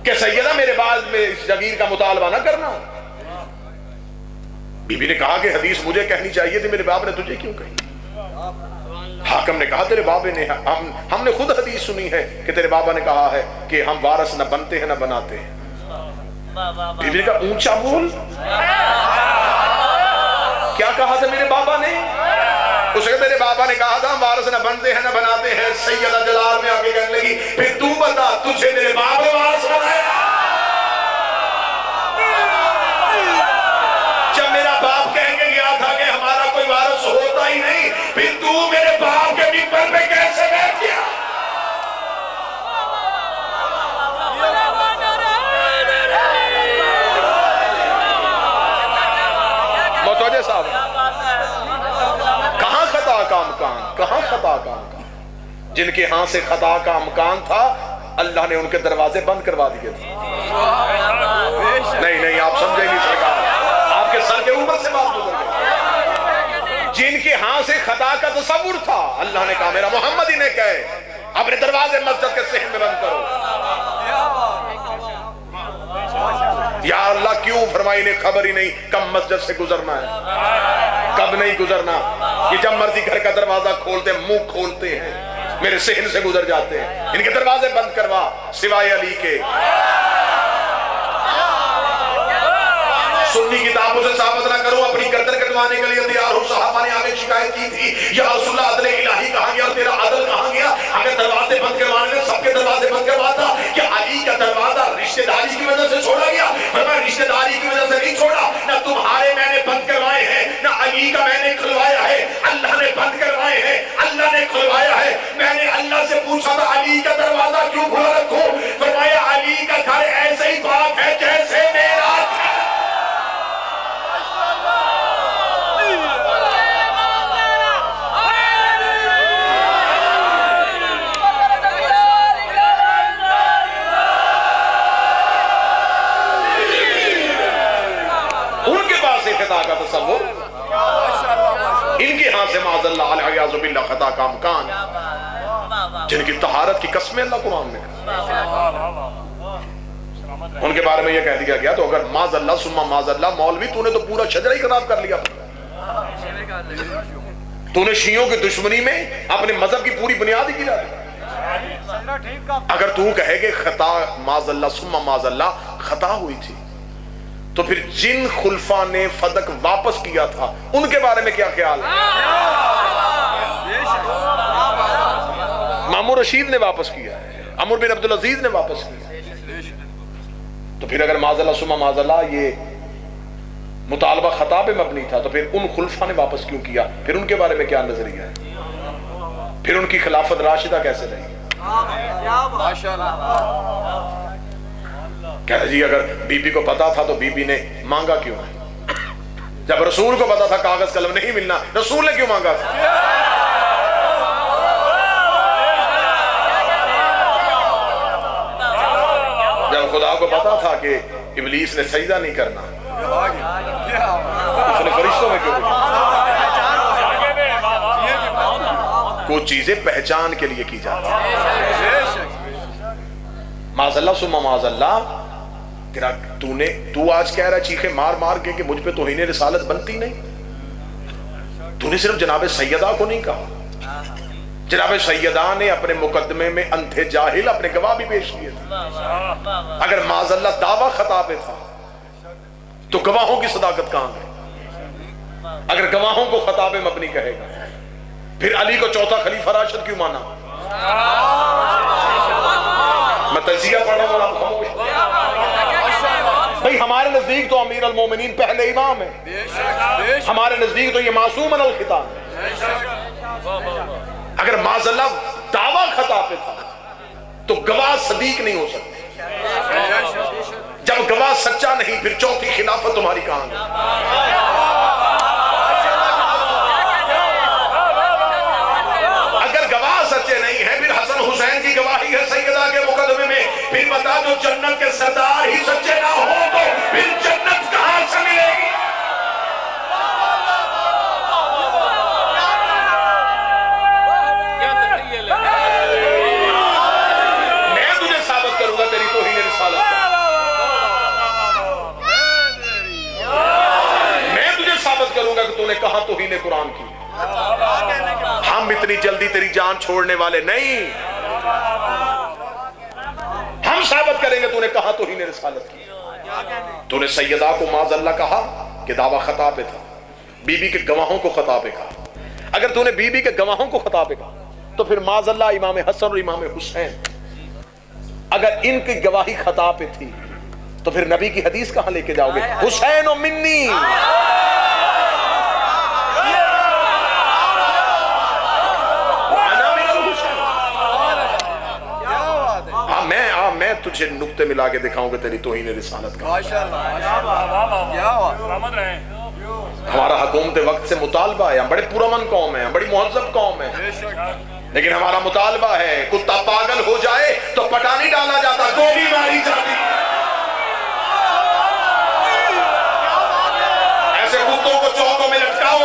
Speaker 1: کہ سیدہ میرے بعد میں اس جگیر کا مطالبہ نہ کرنا۔ بی بی نے کہا کہ حدیث مجھے کہنی چاہیے تھی، میرے باپ نے تجھے کیوں کہی؟ حاکم نے کہا تیرے بابے نے ہم نے خود حدیث سنی ہے کہ تیرے بابا نے کہا ہے کہ ہم وارث نہ بنتے ہیں نہ بناتے ہیں۔ بی بی نے کہا اونچا بول، کیا کہا تھا میرے بابا نے؟ اسے کہ میرے بابا نے کہا تھا ہم وارث نہ بنتے ہیں نہ بناتے ہیں۔ سیدہ جلال میں آگے کہنے لگی پھر تو بتا تجھے میرے باپ نے وارث بنایا؟ جب میرا باپ کہہ کے گیا تھا کہ ہمارا کوئی وارث ہوتا ہی نہیں، پھر تو میرے باپ کے ممبر پہ کیسے بیٹھ گیا؟ متوجہ صاحب، کہاں خطا کا امکان، کہاں خطا کا امکان؟ جن کے ہاں سے خطا کا امکان تھا اللہ نے ان کے دروازے بند کروا دیے تھے۔ نہیں آپ سمجھیں نہیں سرکار، آپ کے سر کے اوپر سے بات گزر گئی۔ جن کے ہاں سے خطا کا تصور تھا اللہ نے کہا میرا محمد ہی نے کہے اپنے دروازے مسجد کے صحن میں بند کرو۔ یا اللہ کیوں؟ فرمائی نے خبر ہی نہیں کب مسجد سے گزرنا ہے، کب نہیں گزرنا۔ یہ جب مرضی گھر کا دروازہ کھولتے منہ کھولتے ہیں، میرے صحن سے گزر جاتے ہیں۔ ان کے دروازے بند کروا سوائے علی کے۔ سنی کتابوں سے ثابت نہ کرو، اپنی گردن کٹوانے کے لیے تیار ہو۔ صحابہ نے آگے شکایت کی تھی یا رسول اللہ عدل الہی کہاں گیا اور تیرا عدل کہاں گیا؟ اگر دروازے بند کروانے میں سب کے دروازے بند کرواتا کہ علی کا دروازہ رشتہ داری کی وجہ سے چھوڑا گیا؟ فرمایا رشتہ داری کی وجہ سے نہیں چھوڑا، نہ تمہارے میں نے بند کروائے ہیں نہ علی کا میں نے کھلوایا ہے، اللہ نے بند کروائے ہیں، اللہ نے کھلوایا ہے۔ میں نے اللہ سے پوچھا تھا علی کا دروازہ کیوں کھلا رکھوں؟ فرمایا علی کا گھر ایسے ہی پاک ہے جیسے میرا گھر۔ خطا کا تصور، ان کے ہاں سے معاذ اللہ علیہ باللہ خطا کا امکان، جن کی طہارت کی قسمیں اللہ قرآن میں ان کے بارے میں یہ کہہ دیا گیا تو اگر معاذ اللہ ثم معاذ اللہ مولوی تو نے تو پورا شجرہ ہی خراب کر لیا، تو نے شیعوں کی دشمنی میں اپنے مذہب کی پوری بنیاد ہی گرا دی۔ اگر تو کہے کہ خطا معاذ اللہ ثم معاذ اللہ خطا ہوئی تھی تو پھر جن خلفاء نے فدق واپس کیا تھا ان کے بارے میں کیا خیال ہے؟ مامون رشید نے واپس کیا ہے، عمر بن عبدالعزیز نے واپس کیا، تو پھر اگر معاذ اللہ ثم معاذ اللہ یہ مطالبہ خطا پہ مبنی تھا تو پھر ان خلفاء نے واپس کیوں کیا؟ پھر ان کے بارے میں کیا نظریہ ہے؟ پھر ان کی خلافت راشدہ کیسے رہی؟ کہہ رہے جی اگر بی بی کو پتا تھا تو بی بی نے مانگا کیوں ہے؟ جب رسول کو پتا تھا کاغذ قلم نہیں ملنا رسول نے کیوں مانگا تھا؟ جب خدا کو پتا تھا کہ ابلیس نے سجدہ نہیں کرنا اس نے فرشتوں میں کیوں پوچھا؟ کچھ چیزیں پہچان کے لیے کی جاتی ہیں۔ معاذ اللہ ثم معاذ اللہ تو آج کہہ رہا چیخے مار مار کے کہ مجھ پہ توہین رسالت بنتی نہیں، تو نے صرف جناب سیدہ کو نہیں کہا، جناب سیدہ نے اپنے مقدمے میں اندھے جاہل اپنے گواہ بھی پیش کیے تھے۔ اگر معاذ اللہ دعویٰ خطا پہ تھا تو گواہوں کی صداقت کہاں گئی؟ اگر گواہوں کو خطا پہ مبنی کہے گا پھر علی کو چوتھا خلیفہ راشد کیوں مانا؟ میں تجزیہ پڑھ رہا ہوں آپ خاموش۔ بھئی ہمارے نزدیک تو امیر المومنین پہلے امام ہے، ہمارے نزدیک تو یہ معصوم من الخطا ہے۔ اگر معاذ اللہ دعویٰ خطا پہ تھا تو گواہ صدیق نہیں ہو سکتے۔ جب گواہ سچا نہیں پھر چوتھی خلافت تمہاری کہاں ہے؟ اگر گواہ سچے نہیں ہیں پھر حسن حسین کی گواہی ہے سیدہ کے مقدمے میں، پھر بتا جو جنت کے سردار ہی سچے نہ ہو تو پھر جنت کہاں سے ملے گی؟ میں تجھے ثابت کروں گا تیری توہین رسالت کا، میں تجھے ثابت کروں گا کہ تو نے کہاں توہین قرآن کی۔ ہم اتنی جلدی تیری جان چھوڑنے والے نہیں، ہم ثابت کریں گے تو نے کہاں توہین رسالت کی۔ تو نے سیدہ کو معاذ اللہ کہا کہ دعویٰ خطا پہ تھا، بی بی کے گواہوں کو خطا پہ کہا۔ اگر تو نے بی بی کے گواہوں کو خطا پہ کہا تو پھر معاذ اللہ امام حسن اور امام حسین اگر ان کی گواہی خطا پہ تھی تو پھر نبی کی حدیث کہاں لے کے جاؤ گے؟ حسین و منی، میں تجھے نقطے ملا کے دکھاؤں گے تیری توہین رسالت کا۔ ہمارا حکومت وقت سے مطالبہ ہے، ہم بڑے پرامن قوم ہیں، ہم بڑی مہذب قوم ہیں، لیکن ہمارا مطالبہ ہے کتا پاگل ہو جائے تو پٹانی ڈالا جاتا، گولی ماری جاتی۔ ایسے کتوں کو چوکوں میں لٹکاؤ۔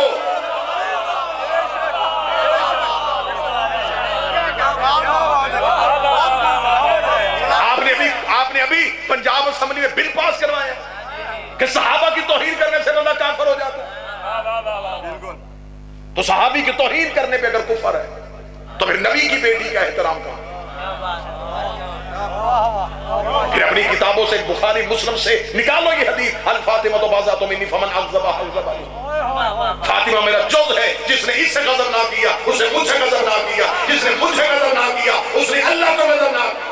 Speaker 1: آپ نے ابھی پنجاب اسمبلی میں بل پاس کروایا کہ صحابہ کی توہین کرنے سے بندہ کافر ہو جاتا ہے، تو صحابی کی توہین کرنے پہ اگر کفر ہے تو پھر نبی کی بیٹی کا احترام کہاں؟ پھر اپنی کتابوں سے بخاری مسلم سے نکالو یہ حدیث، الفاطمہ بازات منی فمن اغضبها اغضب علی، فاطمہ میرا جز ہے، جس نے اس سے غضب نہ کیا اس نے مجھ سے غضب نہ کیا، جس نے مجھ سے غضب نہ کیا اس نے اللہ کو غضب نہ کیا۔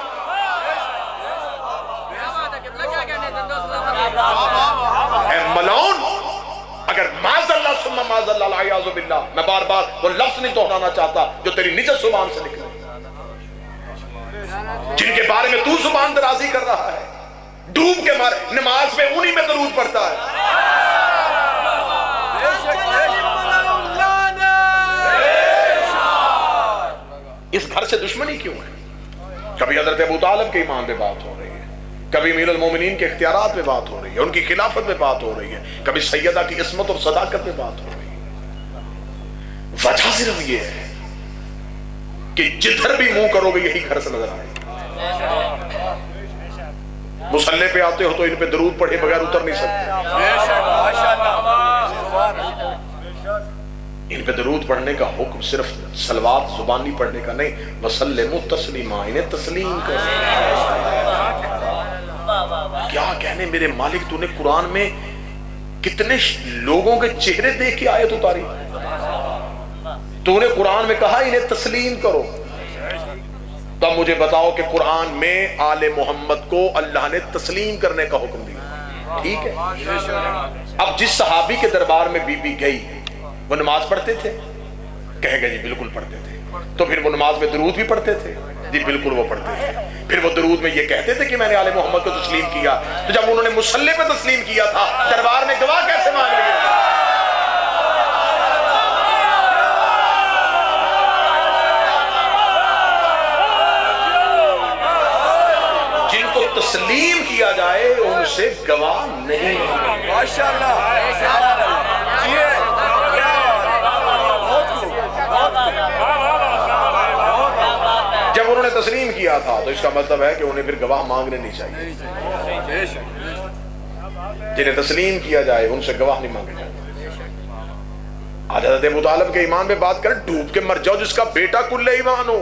Speaker 1: اے ملعون، اگر معاذ اللہ ثم معاذ اللہ العیاذ باللہ، میں بار بار وہ لفظ نہیں دہرانا چاہتا جو تیری نجس زبان سے نکلے، جن کے بارے میں تو زبان درازی کر رہا ہے، ڈوب کے مارے نماز میں انہی میں درود پڑھتا ہے۔ اس گھر سے دشمنی کیوں ہے؟ کبھی حضرت ابو طالب کے ایمان پہ بات ہو رہی ہے، کبھی امیر المومنین کے اختیارات پہ بات ہو رہی ہے، ان کی خلافت پہ بات ہو رہی ہے، کبھی سیدہ کی عصمت اور صداقت پہ بات ہو رہی ہے۔ وجہ صرف یہ ہے کہ جدھر بھی منہ کرو گے یہی گھر سے نظر آئے۔ مصلی پہ آتے ہو تو ان پہ درود پڑھے بغیر اتر نہیں سکتے، ان پہ درود پڑھنے کا حکم صرف صلوات زبانی پڑھنے کا نہیں، وسلموا تسلیما، انہیں تسلیم کرو۔ کیا کہنے میرے مالک، تو نے قرآن میں کتنے لوگوں کے چہرے دیکھ کے آیت اتاری، تو نے قرآن میں کہا انہیں تسلیم کرو، تو اب مجھے بتاؤ کہ قرآن میں آل محمد کو اللہ نے تسلیم کرنے کا حکم دیا، ٹھیک ہے؟ اب جس صحابی کے دربار میں بی بی گئی وہ نماز پڑھتے تھے؟ کہے گا جی بالکل پڑھتے تھے۔ تو پھر وہ نماز میں درود بھی پڑھتے تھے؟ جی بالکل وہ پڑھتے تھے۔ پھر وہ درود میں یہ کہتے تھے کہ میں نے آل محمد کو تسلیم کیا؟ تو جب انہوں نے مصلی پہ تسلیم کیا تھا دربار میں گواہ کیسے مان لیے؟ جن کو تسلیم کیا جائے ان سے گواہ نہیں۔ جب انہوں نے تسلیم کیا تھا تو اس کا مطلب ہے کہ انہیں پھر گواہ مانگنے نہیں چاہیے۔ جنہیں تسلیم کیا جائے ان سے گواہ نہیں مانگے جائے۔ آج حضرت ابو طالب کے ایمان میں بات کریں، ڈوب کے مر جاؤ جس کا بیٹا کل ایمان ہو۔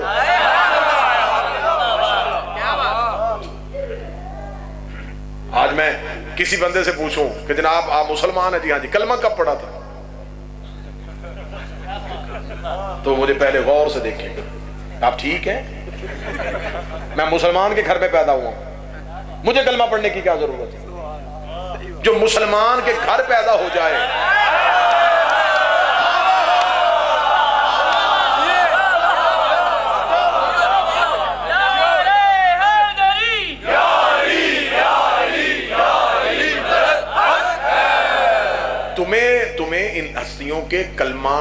Speaker 1: آج میں کسی بندے سے پوچھوں کہ جناب آپ مسلمان ہیں؟ جی ہاں جی۔ کلمہ کب پڑھا تھا؟ تو مجھے پہلے غور سے دیکھیں آپ ٹھیک ہیں؟ میں مسلمان کے گھر میں پیدا ہوا ہوں، مجھے کلمہ پڑھنے کی کیا ضرورت ہے؟ جو مسلمان کے گھر پیدا ہو جائے تمہیں ان ہستیوں کے کلمہ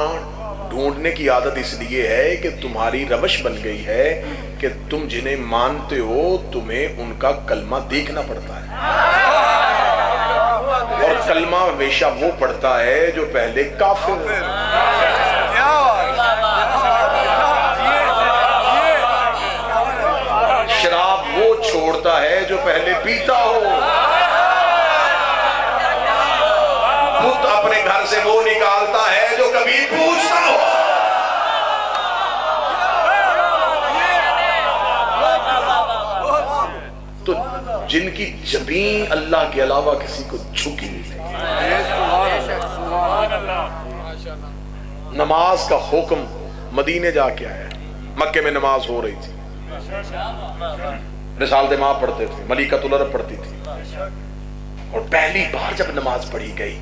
Speaker 1: ڈھونڈنے کی عادت اس لیے ہے کہ تمہاری روش بن گئی ہے کہ تم جنہیں مانتے ہو تمہیں ان کا کلمہ دیکھنا پڑتا ہے، اور کلمہ ہمیشہ وہ پڑھتا ہے جو پہلے کافر ہو، شراب وہ چھوڑتا ہے جو پہلے پیتا ہو، بت اپنے گھر سے وہ نکالتا ہے جو کبھی پوچھتا ہو۔ تو جن کی جبین اللہ کے علاوہ کسی کو جھکی نہیں، نماز کا حکم مدینے جا کے آیا، مکے میں نماز ہو رہی تھی، رسالت ماں پڑھتے تھے، ملیکۃ العرب پڑھتی تھی، اور پہلی بار جب نماز پڑھی گئی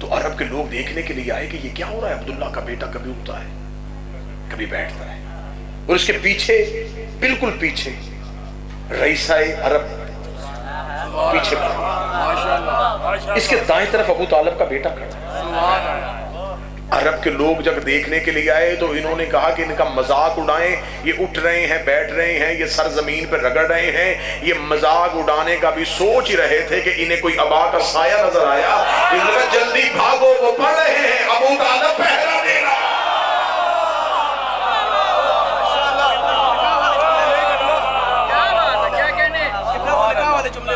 Speaker 1: تو عرب کے لوگ دیکھنے کے لیے آئے کہ یہ کیا ہو رہا ہے، عبداللہ کا بیٹا کبھی اٹھتا ہے کبھی بیٹھتا ہے، اور اس کے پیچھے بالکل پیچھے رئیسہ عرب پیچھے پڑا، اس کے دائیں طرف ابو طالب کا بیٹا کھڑا۔ عرب کے لوگ جب دیکھنے کے لیے آئے تو انہوں نے کہا کہ ان کا مذاق اڑائیں، یہ اٹھ رہے ہیں بیٹھ رہے ہیں، یہ سر زمین پہ رگڑ رہے ہیں، یہ مذاق اڑانے کا بھی سوچ ہی رہے تھے کہ انہیں کوئی ابا کا سایہ نظر آیا، انہوں نے جلدی بھاگو وہ پڑھ رہے ہیں، ابو طالب پہرا دے رہا۔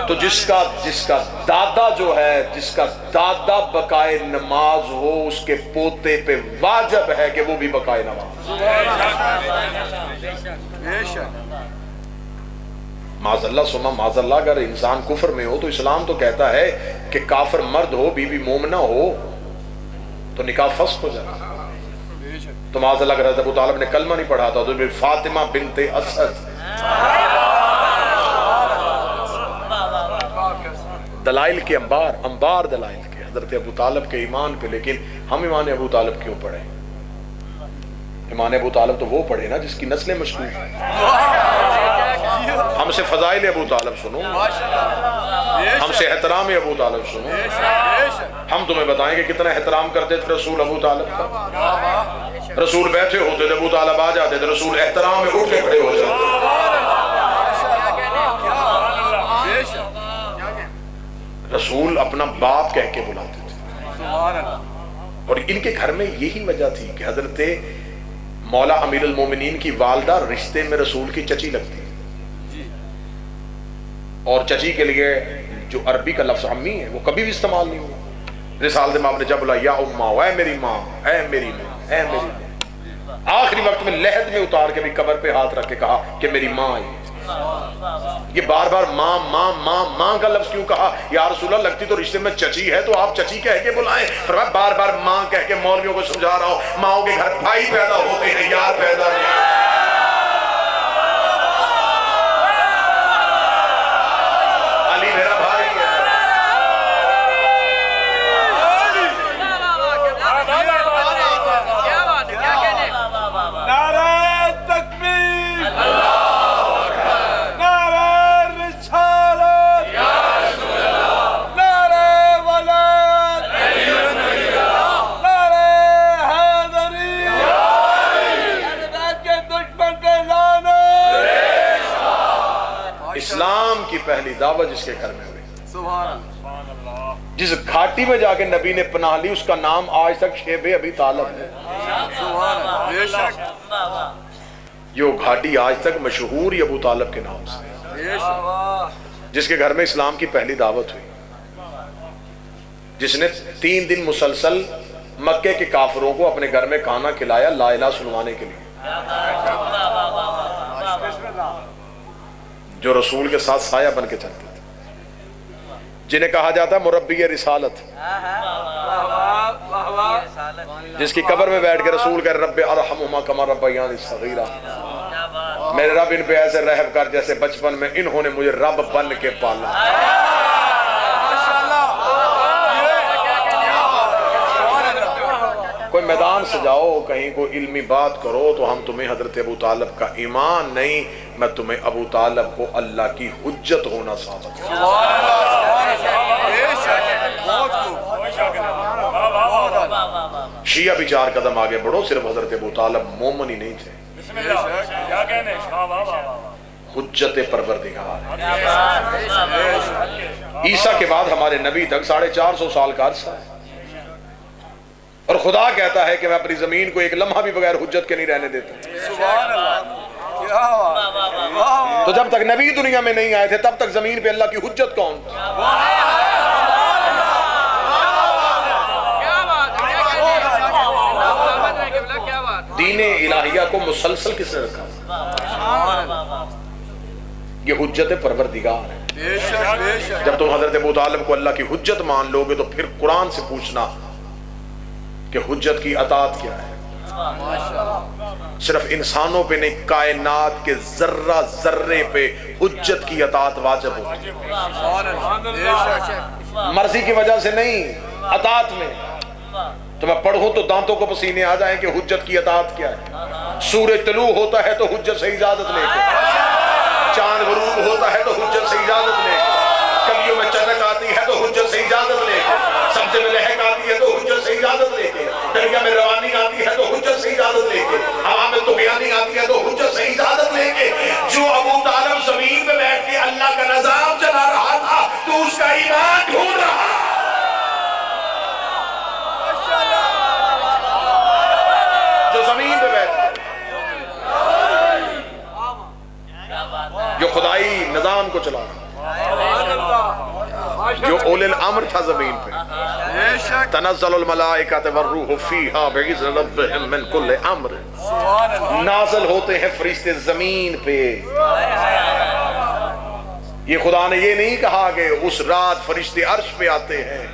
Speaker 1: تو جس کا دادا جو ہے، جس کا دادا بقائے نماز ہو، اس کے پوتے پہ واجب ہے کہ وہ بھی بقائے نماز۔ معاذ اللہ سما معاذ اللہ، اگر انسان کفر میں ہو تو اسلام تو کہتا ہے کہ کافر مرد ہو، بی بی مومنہ ہو تو نکاح فسخ ہو جائے۔ تو معاذ اللہ اگر حضرت ابو طالب نے کلمہ نہیں پڑھا تھا تو فاطمہ بنت اسد، دلائل کے انبار دلائل کے حضرت ابو طالب کے ایمان پہ، لیکن ہم ایمان ابو طالب کیوں پڑھیں؟ ایمان ابو طالب تو وہ پڑھے نا جس کی نسلیں مشکوک ہیں۔ ہم سے فضائل ابو طالب سنو، ہم سے احترام ابو طالب سنو، ہم تمہیں بتائیں کہ کتنا احترام کرتے تھے رسول ابو طالب کا۔ رسول بیٹھے ہوتے تھے، ابو طالب آ جاتے تھے، رسول احترام میں اٹھ کے کھڑے ہو جاتے۔ رسول اپنا باپ کہہ کے بلاتے تھے، اور ان کے گھر میں یہی وجہ تھی کہ حضرت مولا امیر المومنین کی والدہ رشتے میں رسول کی چچی لگتی، اور چچی کے لیے جو عربی کا لفظ امی ہے وہ کبھی بھی استعمال نہیں ہوا۔ رسالت ماں نے جب بولا یا اماں، اے میری ماں، اے میری ماں، اے میری ماں، آخری وقت میں لحد میں اتار کے بھی قبر پہ ہاتھ رکھ کے کہا کہ میری ماں آئی۔ یہ بار بار ماں ماں ماں ماں کا لفظ کیوں کہا؟ یا رسول اللہ لگتی تو رشتے میں چچی ہے تو آپ چچی کہہ کے بلائیں۔ فرمایا بار بار ماں کہہ کے مولویوں کو سمجھا رہا ہوں، ماؤں کے گھر بھائی پیدا ہوتے ہیں، یار پیدا نہیں۔ علی میرا بھائی ہے،
Speaker 2: نعرہ تکبیر،
Speaker 1: اسلام کی پہلی دعوت جس کے گھر میں ہوئی، جس گھاٹی میں جا کے نبی نے پناہ لی، اس کا نام آج تک شیب ابی طالب ہے۔ یہ گھاٹی آج تک مشہور ابو طالب کے نام سے، جس کے گھر میں اسلام کی پہلی دعوت ہوئی، جس نے 3 دن مسلسل مکے کے کافروں کو اپنے گھر میں کھانا کھلایا لا الہ سنوانے کے لیے، جو رسول کے ساتھ سایہ بن کے چلتے تھے، جنہیں کہا جاتا ہے مربی رسالت۔ جس کی قبر میں بیٹھ کے رسول کہہ رب ارحمہما کما ربیانی صغیرا، میرے رب ان پہ ایسے رحم کر جیسے بچپن میں انہوں نے مجھے رب بن کے پالا۔ کوئی میدان سجاؤ، کہیں کوئی علمی بات کرو تو ہم تمہیں حضرت ابو طالب کا ایمان نہیں، میں تمہیں ابو طالب کو اللہ کی حجت ہونا ثابت کروں۔ شیعہ بھی 4 قدم آگے بڑھو، صرف حضرت ابو طالب مومن ہی نہیں تھے، حجت پروردگار۔ عیسیٰ کے بعد ہمارے نبی تک 450 سال کا عرصہ ہے، اور خدا کہتا ہے کہ میں اپنی زمین کو ایک لمحہ بھی بغیر حجت کے نہیں رہنے دیتا۔ تو جب تک نبی دنیا میں نہیں آئے تھے تب تک زمین پہ اللہ کی حجت کون تھی؟ دین الہیہ کو مسلسل کس نے رکھا؟ یہ حجت پروردگار ہے۔ جب تم حضرت ابو طالب کو اللہ کی حجت مان لو گے تو پھر قرآن سے پوچھنا کہ حجت کی اطاعت کیا ہے۔ صرف انسانوں پہ نہیں، کائنات کے ذرہ ذرے پہ حجت کی اطاعت واجب ہوتی ہے، مرضی کی وجہ سے نہیں، اطاعت میں۔ تو میں پڑھوں تو دانتوں کو پسینے آ جائیں کہ حجت کی اطاعت کیا ہے۔ سورج طلوع ہوتا ہے تو حجت سے اجازت لے کے، چاند غروب ہوتا ہے تو حجت سے اجازت لے کے، کلیوں میں چٹک آتی ہے تو حجت سے اجازت لے کے، سبزے میں لہک آتی ہے تو حجت سے اجازت لے کے، دریا میں روانی آتی ہے تو حجت سے اجازت لے کے، ہوا میں طغیانی آتی ہے تو حجت سے اجازت لے کے۔ جو ابو طالب زمین میں بیٹھ کے اللہ کا نظام چلا رہا تھا تو اس کا ایمان ڈھونڈ رہا، جو زمین پہ بیٹھ جو خدائی نظام کو چلا رہا، جو اولی الامر تھا زمین پہ۔ تنزل الملائکۃ والروح فیہا بإذن ربہم من کل امر، نازل ہوتے ہیں فرشتے زمین پہ۔ یہ خدا نے یہ نہیں کہا کہ اس رات فرشتے عرش پہ آتے ہیں،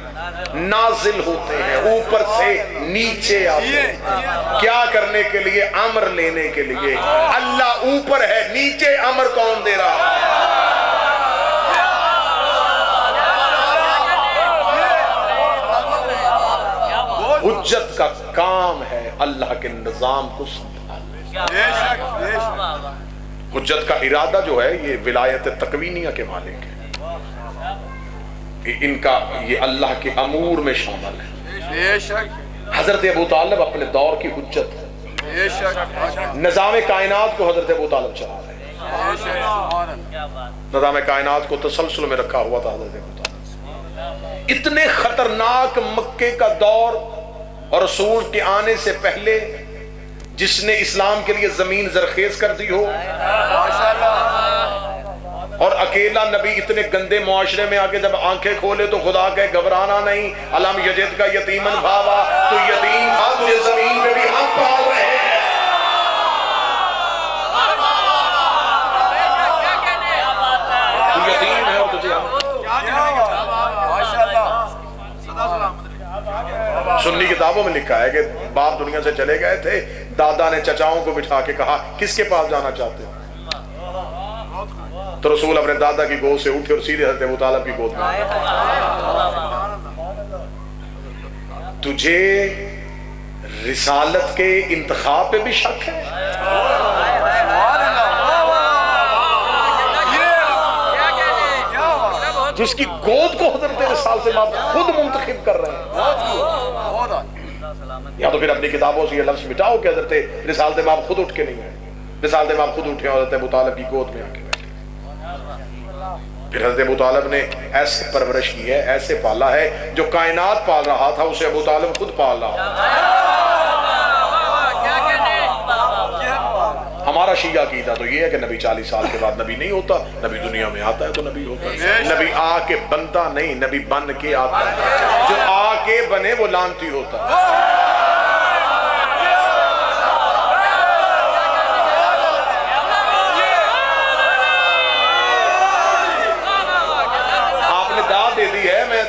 Speaker 1: نازل ہوتے ہیں، اوپر سے نیچے آتے ہیں۔ کیا کرنے کے لیے؟ امر لینے کے لیے۔ اللہ اوپر ہے، نیچے امر کون دے رہا ہے؟ حجت کا کام ہے اللہ کے نظام کو سنبھالنا۔ حجت کا ارادہ جو ہے یہ ولایت تکوینیہ کے مالک ہے، ان کا یہ اللہ کے امور میں شامل ہے۔ حضرت ابو طالب اپنے دور کی حجت ہے، نظام کائنات کو حضرت ابو طالب چلا رہے ہیں، نظام کائنات کو تسلسل میں رکھا ہوا تھا حضرت ابو طالب۔ اتنے خطرناک مکے کا دور اور رسول کے آنے سے پہلے جس نے اسلام کے لیے زمین زرخیز کر دی ہو، اور اکیلا نبی اتنے گندے معاشرے میں آکے جب آنکھیں کھولے تو خدا کہے گھبرانا نہیں، علم یجد کا یتیمن بھاوا، تو یتیم تھا، تجھے زمین میں بھی ہم پال رہے ہیں۔ تو یتیم ہے اور تجھے ہم۔ سنی کتابوں میں لکھا ہے کہ باپ دنیا سے چلے گئے تھے، دادا نے چچاؤں کو بٹھا کے کہا کس کے پاس جانا چاہتے ہیں؟ تو رسول اپنے دادا کی گود سے اٹھے اور سیدھے حضرت ابو طالب کی گود میں آئے۔ تجھے رسالت کے انتخاب پہ بھی شک ہے؟ جس کی گود کو حضرت رسالت سے ماب خود منتخب کر رہے ہیں، یا تو پھر اپنی کتابوں سے یہ لفظ مٹاؤ کہ حضرت رسالت ماب خود اٹھ کے نہیں ہے، رسالت ماب خود اٹھے اور حضرت ابو طالب کی گود میں آ کے بیٹھے۔ پھر حضرت ابو طالب نے ایسے پرورش کی ہے، ایسے پالا ہے، جو کائنات پال رہا تھا اسے ابو طالب خود پال رہا۔ ہمارا شیعہ عقیدہ تو یہ ہے کہ نبی 40 سال کے بعد نبی نہیں ہوتا، نبی دنیا میں آتا ہے تو نبی ہوتا ہے۔ نبی آ کے بنتا نہیں، نبی بن کے آتا ہے، جو آ کے بنے وہ لانتی ہوتا ہے۔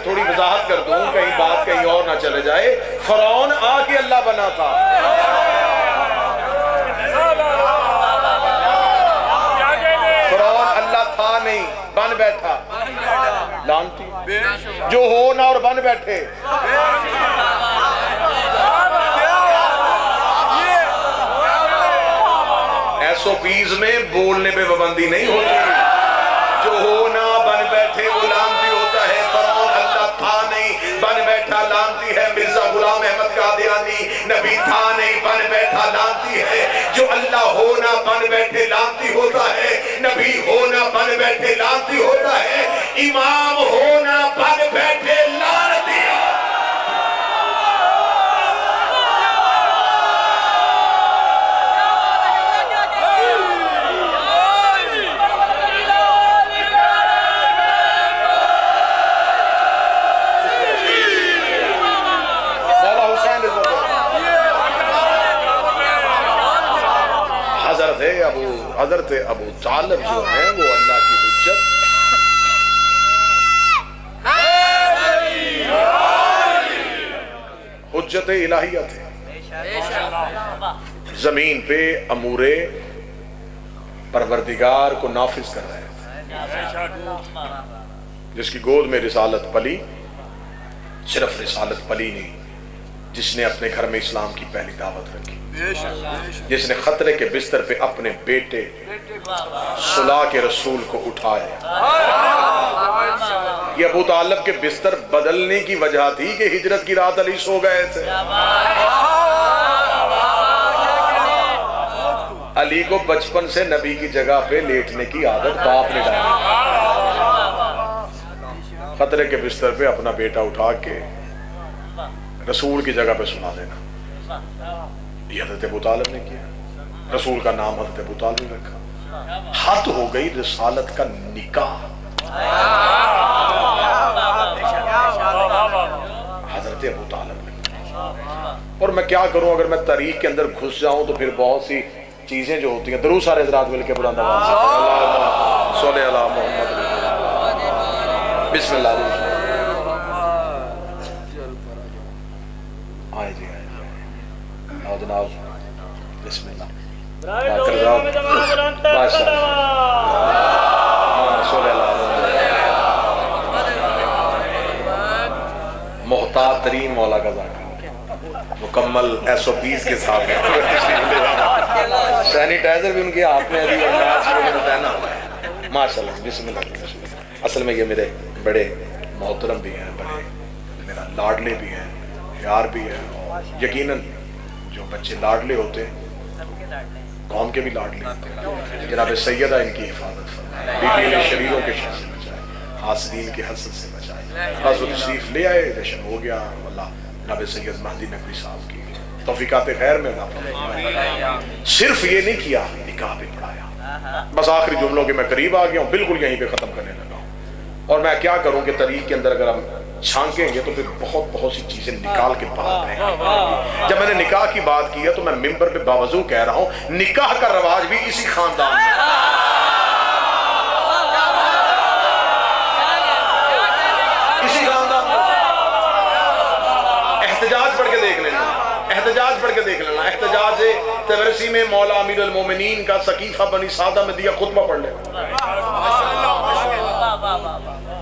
Speaker 1: تھوڑی وضاحت کر دوں کہیں بات کہیں اور نہ چلے جائے۔ فرعون آ کے اللہ بنا بن بیٹھا لعنتی، جو ہو نہ اور بن بیٹھے SOPs میں بولنے پہ پابندی نہیں ہوتی، جو ہو نہ بن بیٹھے وہ لعنتی ہوتا ہے۔ فرعون اللہ تھا نہیں بن بیٹھا لعنتی ہے، مرزا غلام احمد قادیانی نبی تھا نہیں بن بیٹھا لعنتی ہے، جو اللہ ہو نہ بن بیٹھے لعنتی ہوتا ہے، نبی ہو نہ بن بیٹھے لعنتی ہوتا ہے، امام ہو نہ بن بیٹھے لعنتی ہے۔ حضرت ابو طالب جو ہیں وہ اللہ کی حجت حجت الہیہ تھے، زمین پہ امور پروردگار کو نافذ کر رہے تھے۔ جس کی گود میں رسالت پلی، صرف رسالت پلی نہیں، جس نے اپنے گھر میں اسلام کی پہلی دعوت رکھی، جس نے خطرے کے بستر پہ اپنے بیٹے صلح کے رسول کو اٹھایا۔ یہ ابو طالب کے بستر بدلنے کی وجہ تھی کہ ہجرت کی رات علی سو گئے تھے۔ علی کو بچپن سے نبی کی جگہ پہ لیٹنے کی عادت باپ نے ڈالی، خطرے کے بستر پہ اپنا بیٹا اٹھا کے رسول کی جگہ پہ سنا دینا، یہ حضرت ابو طالب نے کیا۔ رسول کا نام حضرت ابو طالب رکھا، حد ہو گئی رسالت کا نکاح حضرت ابو طالب نے۔ اور میں کیا کروں، اگر میں تاریخ کے اندر گھس جاؤں تو پھر بہت سی چیزیں جو ہوتی ہیں۔ درود سارے حضرات مل کے بلند آواز سے اللہم صلی علی محمد بسم اللہ الرحمن الرحیم۔ آئے جی آئے جی آؤ جناب، بسم اللہ محتاط ترین مولا کا ذاکر مکمل SOPs کے ساتھ سینیٹائزر بھی ان کے ہاتھ میں ابھی اور ماسک بھی انہوں نے پہنا ہوا ہے، ماشاءاللہ بسم اللہ۔ اصل میں یہ میرے بڑے محترم بھی ہیں، بڑے میرا لاڈلے بھی ہیں، پیار بھی ہے، اور یقیناً جو بچے لاڈلے ہوتے ہیں قوم کے بھی لاڈلے ہوتے ہیں۔ جناب سیدہ ان کی حفاظت فرمائے، بی بی نے شریروں کے شر سے بچائے، حاسدین کی حسد سے بچائے۔ بس وہ تشریف لے آئے، جشن ہو گیا، اللہ جناب سید مہدی نقوی صاحب کی توفیقات خیر میں صرف یہ نہیں کیا، نکاح بھی پڑھایا۔ بس آخری جملوں کے میں قریب آ گیا ہوں، بالکل یہیں پہ ختم کرنے لگا ہوں۔ اور میں کیا کروں کہ تاریخ کے اندر اگر ہم چھانکیں گے تو پھر بہت سی چیزیں نکال کے بات رہیں گی۔ جب میں نے نکاح کی بات کی ہے تو میں ممبر پہ باوضو کہہ رہا ہوں، نکاح کا رواج بھی اسی خاندان میں، اسی خاندان میں۔ احتجاج پڑھ کے دیکھ لینا، احتجاج پڑھ کے دیکھ لینا، احتجاج تبرسی میں مولا امیر المومنین کا سقیفہ بنی سعدہ میں دیا خطبہ پڑھ لینا۔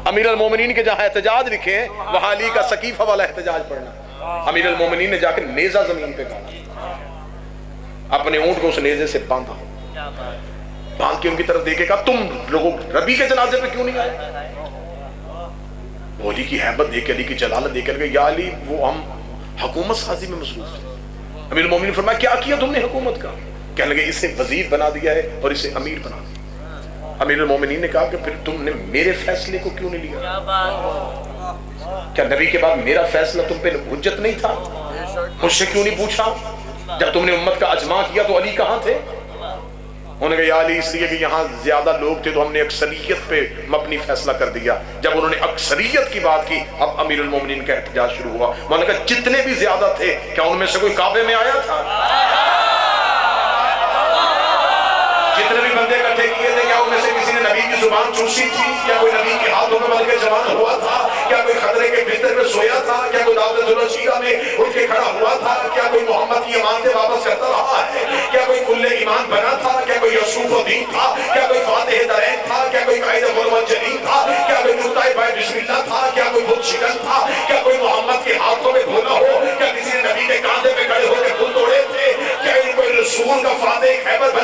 Speaker 1: امیر المومنین کے جہاں احتجاج لکھے ہیں وہاں علی کا سقیفہ والا احتجاج پڑھنا۔ امیر المومنین نے جا کے نیزہ زمین پہ گاڑا، اپنے اونٹ کو اس نیزے سے باندھا، باندھ کے ان کی طرف دیکھے کہا تم لوگوں ربی کے جنازے پہ کیوں نہیں آئے؟ وہ علی کی حیبت دیکھ کے، علی کی جلالت دیکھ کے، یا علی وہ ہم حکومت سازی میں مصروف ہیں۔ امیر المومنین فرمایا کیا کیا تم نے حکومت کا؟ کہنے لگے اسے وزیر بنا دیا ہے اور اسے امیر بنا دیا۔ امیر المومنین نے کہا کہ پھر تم نے میرے فیصلے کو کیوں نہیں لیا؟ کیا نبی کے بعد میرا فیصلہ تم پہ حجت نہیں تھا؟ مجھ سے کیوں نہیں پوچھا؟ جب تم نے امت کا اجماع کیا تو علی کہاں تھے؟ انہوں نے کہا یا علی اس لیے کہ یہاں زیادہ لوگ تھے تو ہم نے اکثریت پہ مبنی فیصلہ کر دیا۔ جب انہوں نے اکثریت کی بات کی اب امیر المومنین کا احتجاج شروع ہوا۔ انہوں نے کہا جتنے بھی زیادہ تھے کیا ان میں سے کوئی کعبے میں آیا تھا؟ جتنے بھی بندے اکٹھے کیے تھے کیا ان میں سے کسی نے نبی کی زبان چوسی تھی؟ کیا کوئی نبی کے ہاتھوں میں ملکہ جوان ہوا تھا؟ کیا کوئی خطرے کے بستر میں سویا تھا؟ کیا کوئی دعوت الرشیدہ میں اٹھ کے کھڑا ہوا تھا؟ کیا کوئی محمد کی امانتیں واپس کرتا رہا ہے؟ کیا کوئی کل ایمان بنا تھا؟ کیا کوئی یوسف الدین تھا؟ کیا کوئی فاتح درین تھا؟ کیا کوئی قائد غلام الجلیل کے کاندھے پہ کھڑے ہو کے پھول توڑے تھے؟ کیا ان کو رسول کا فاتح خیبر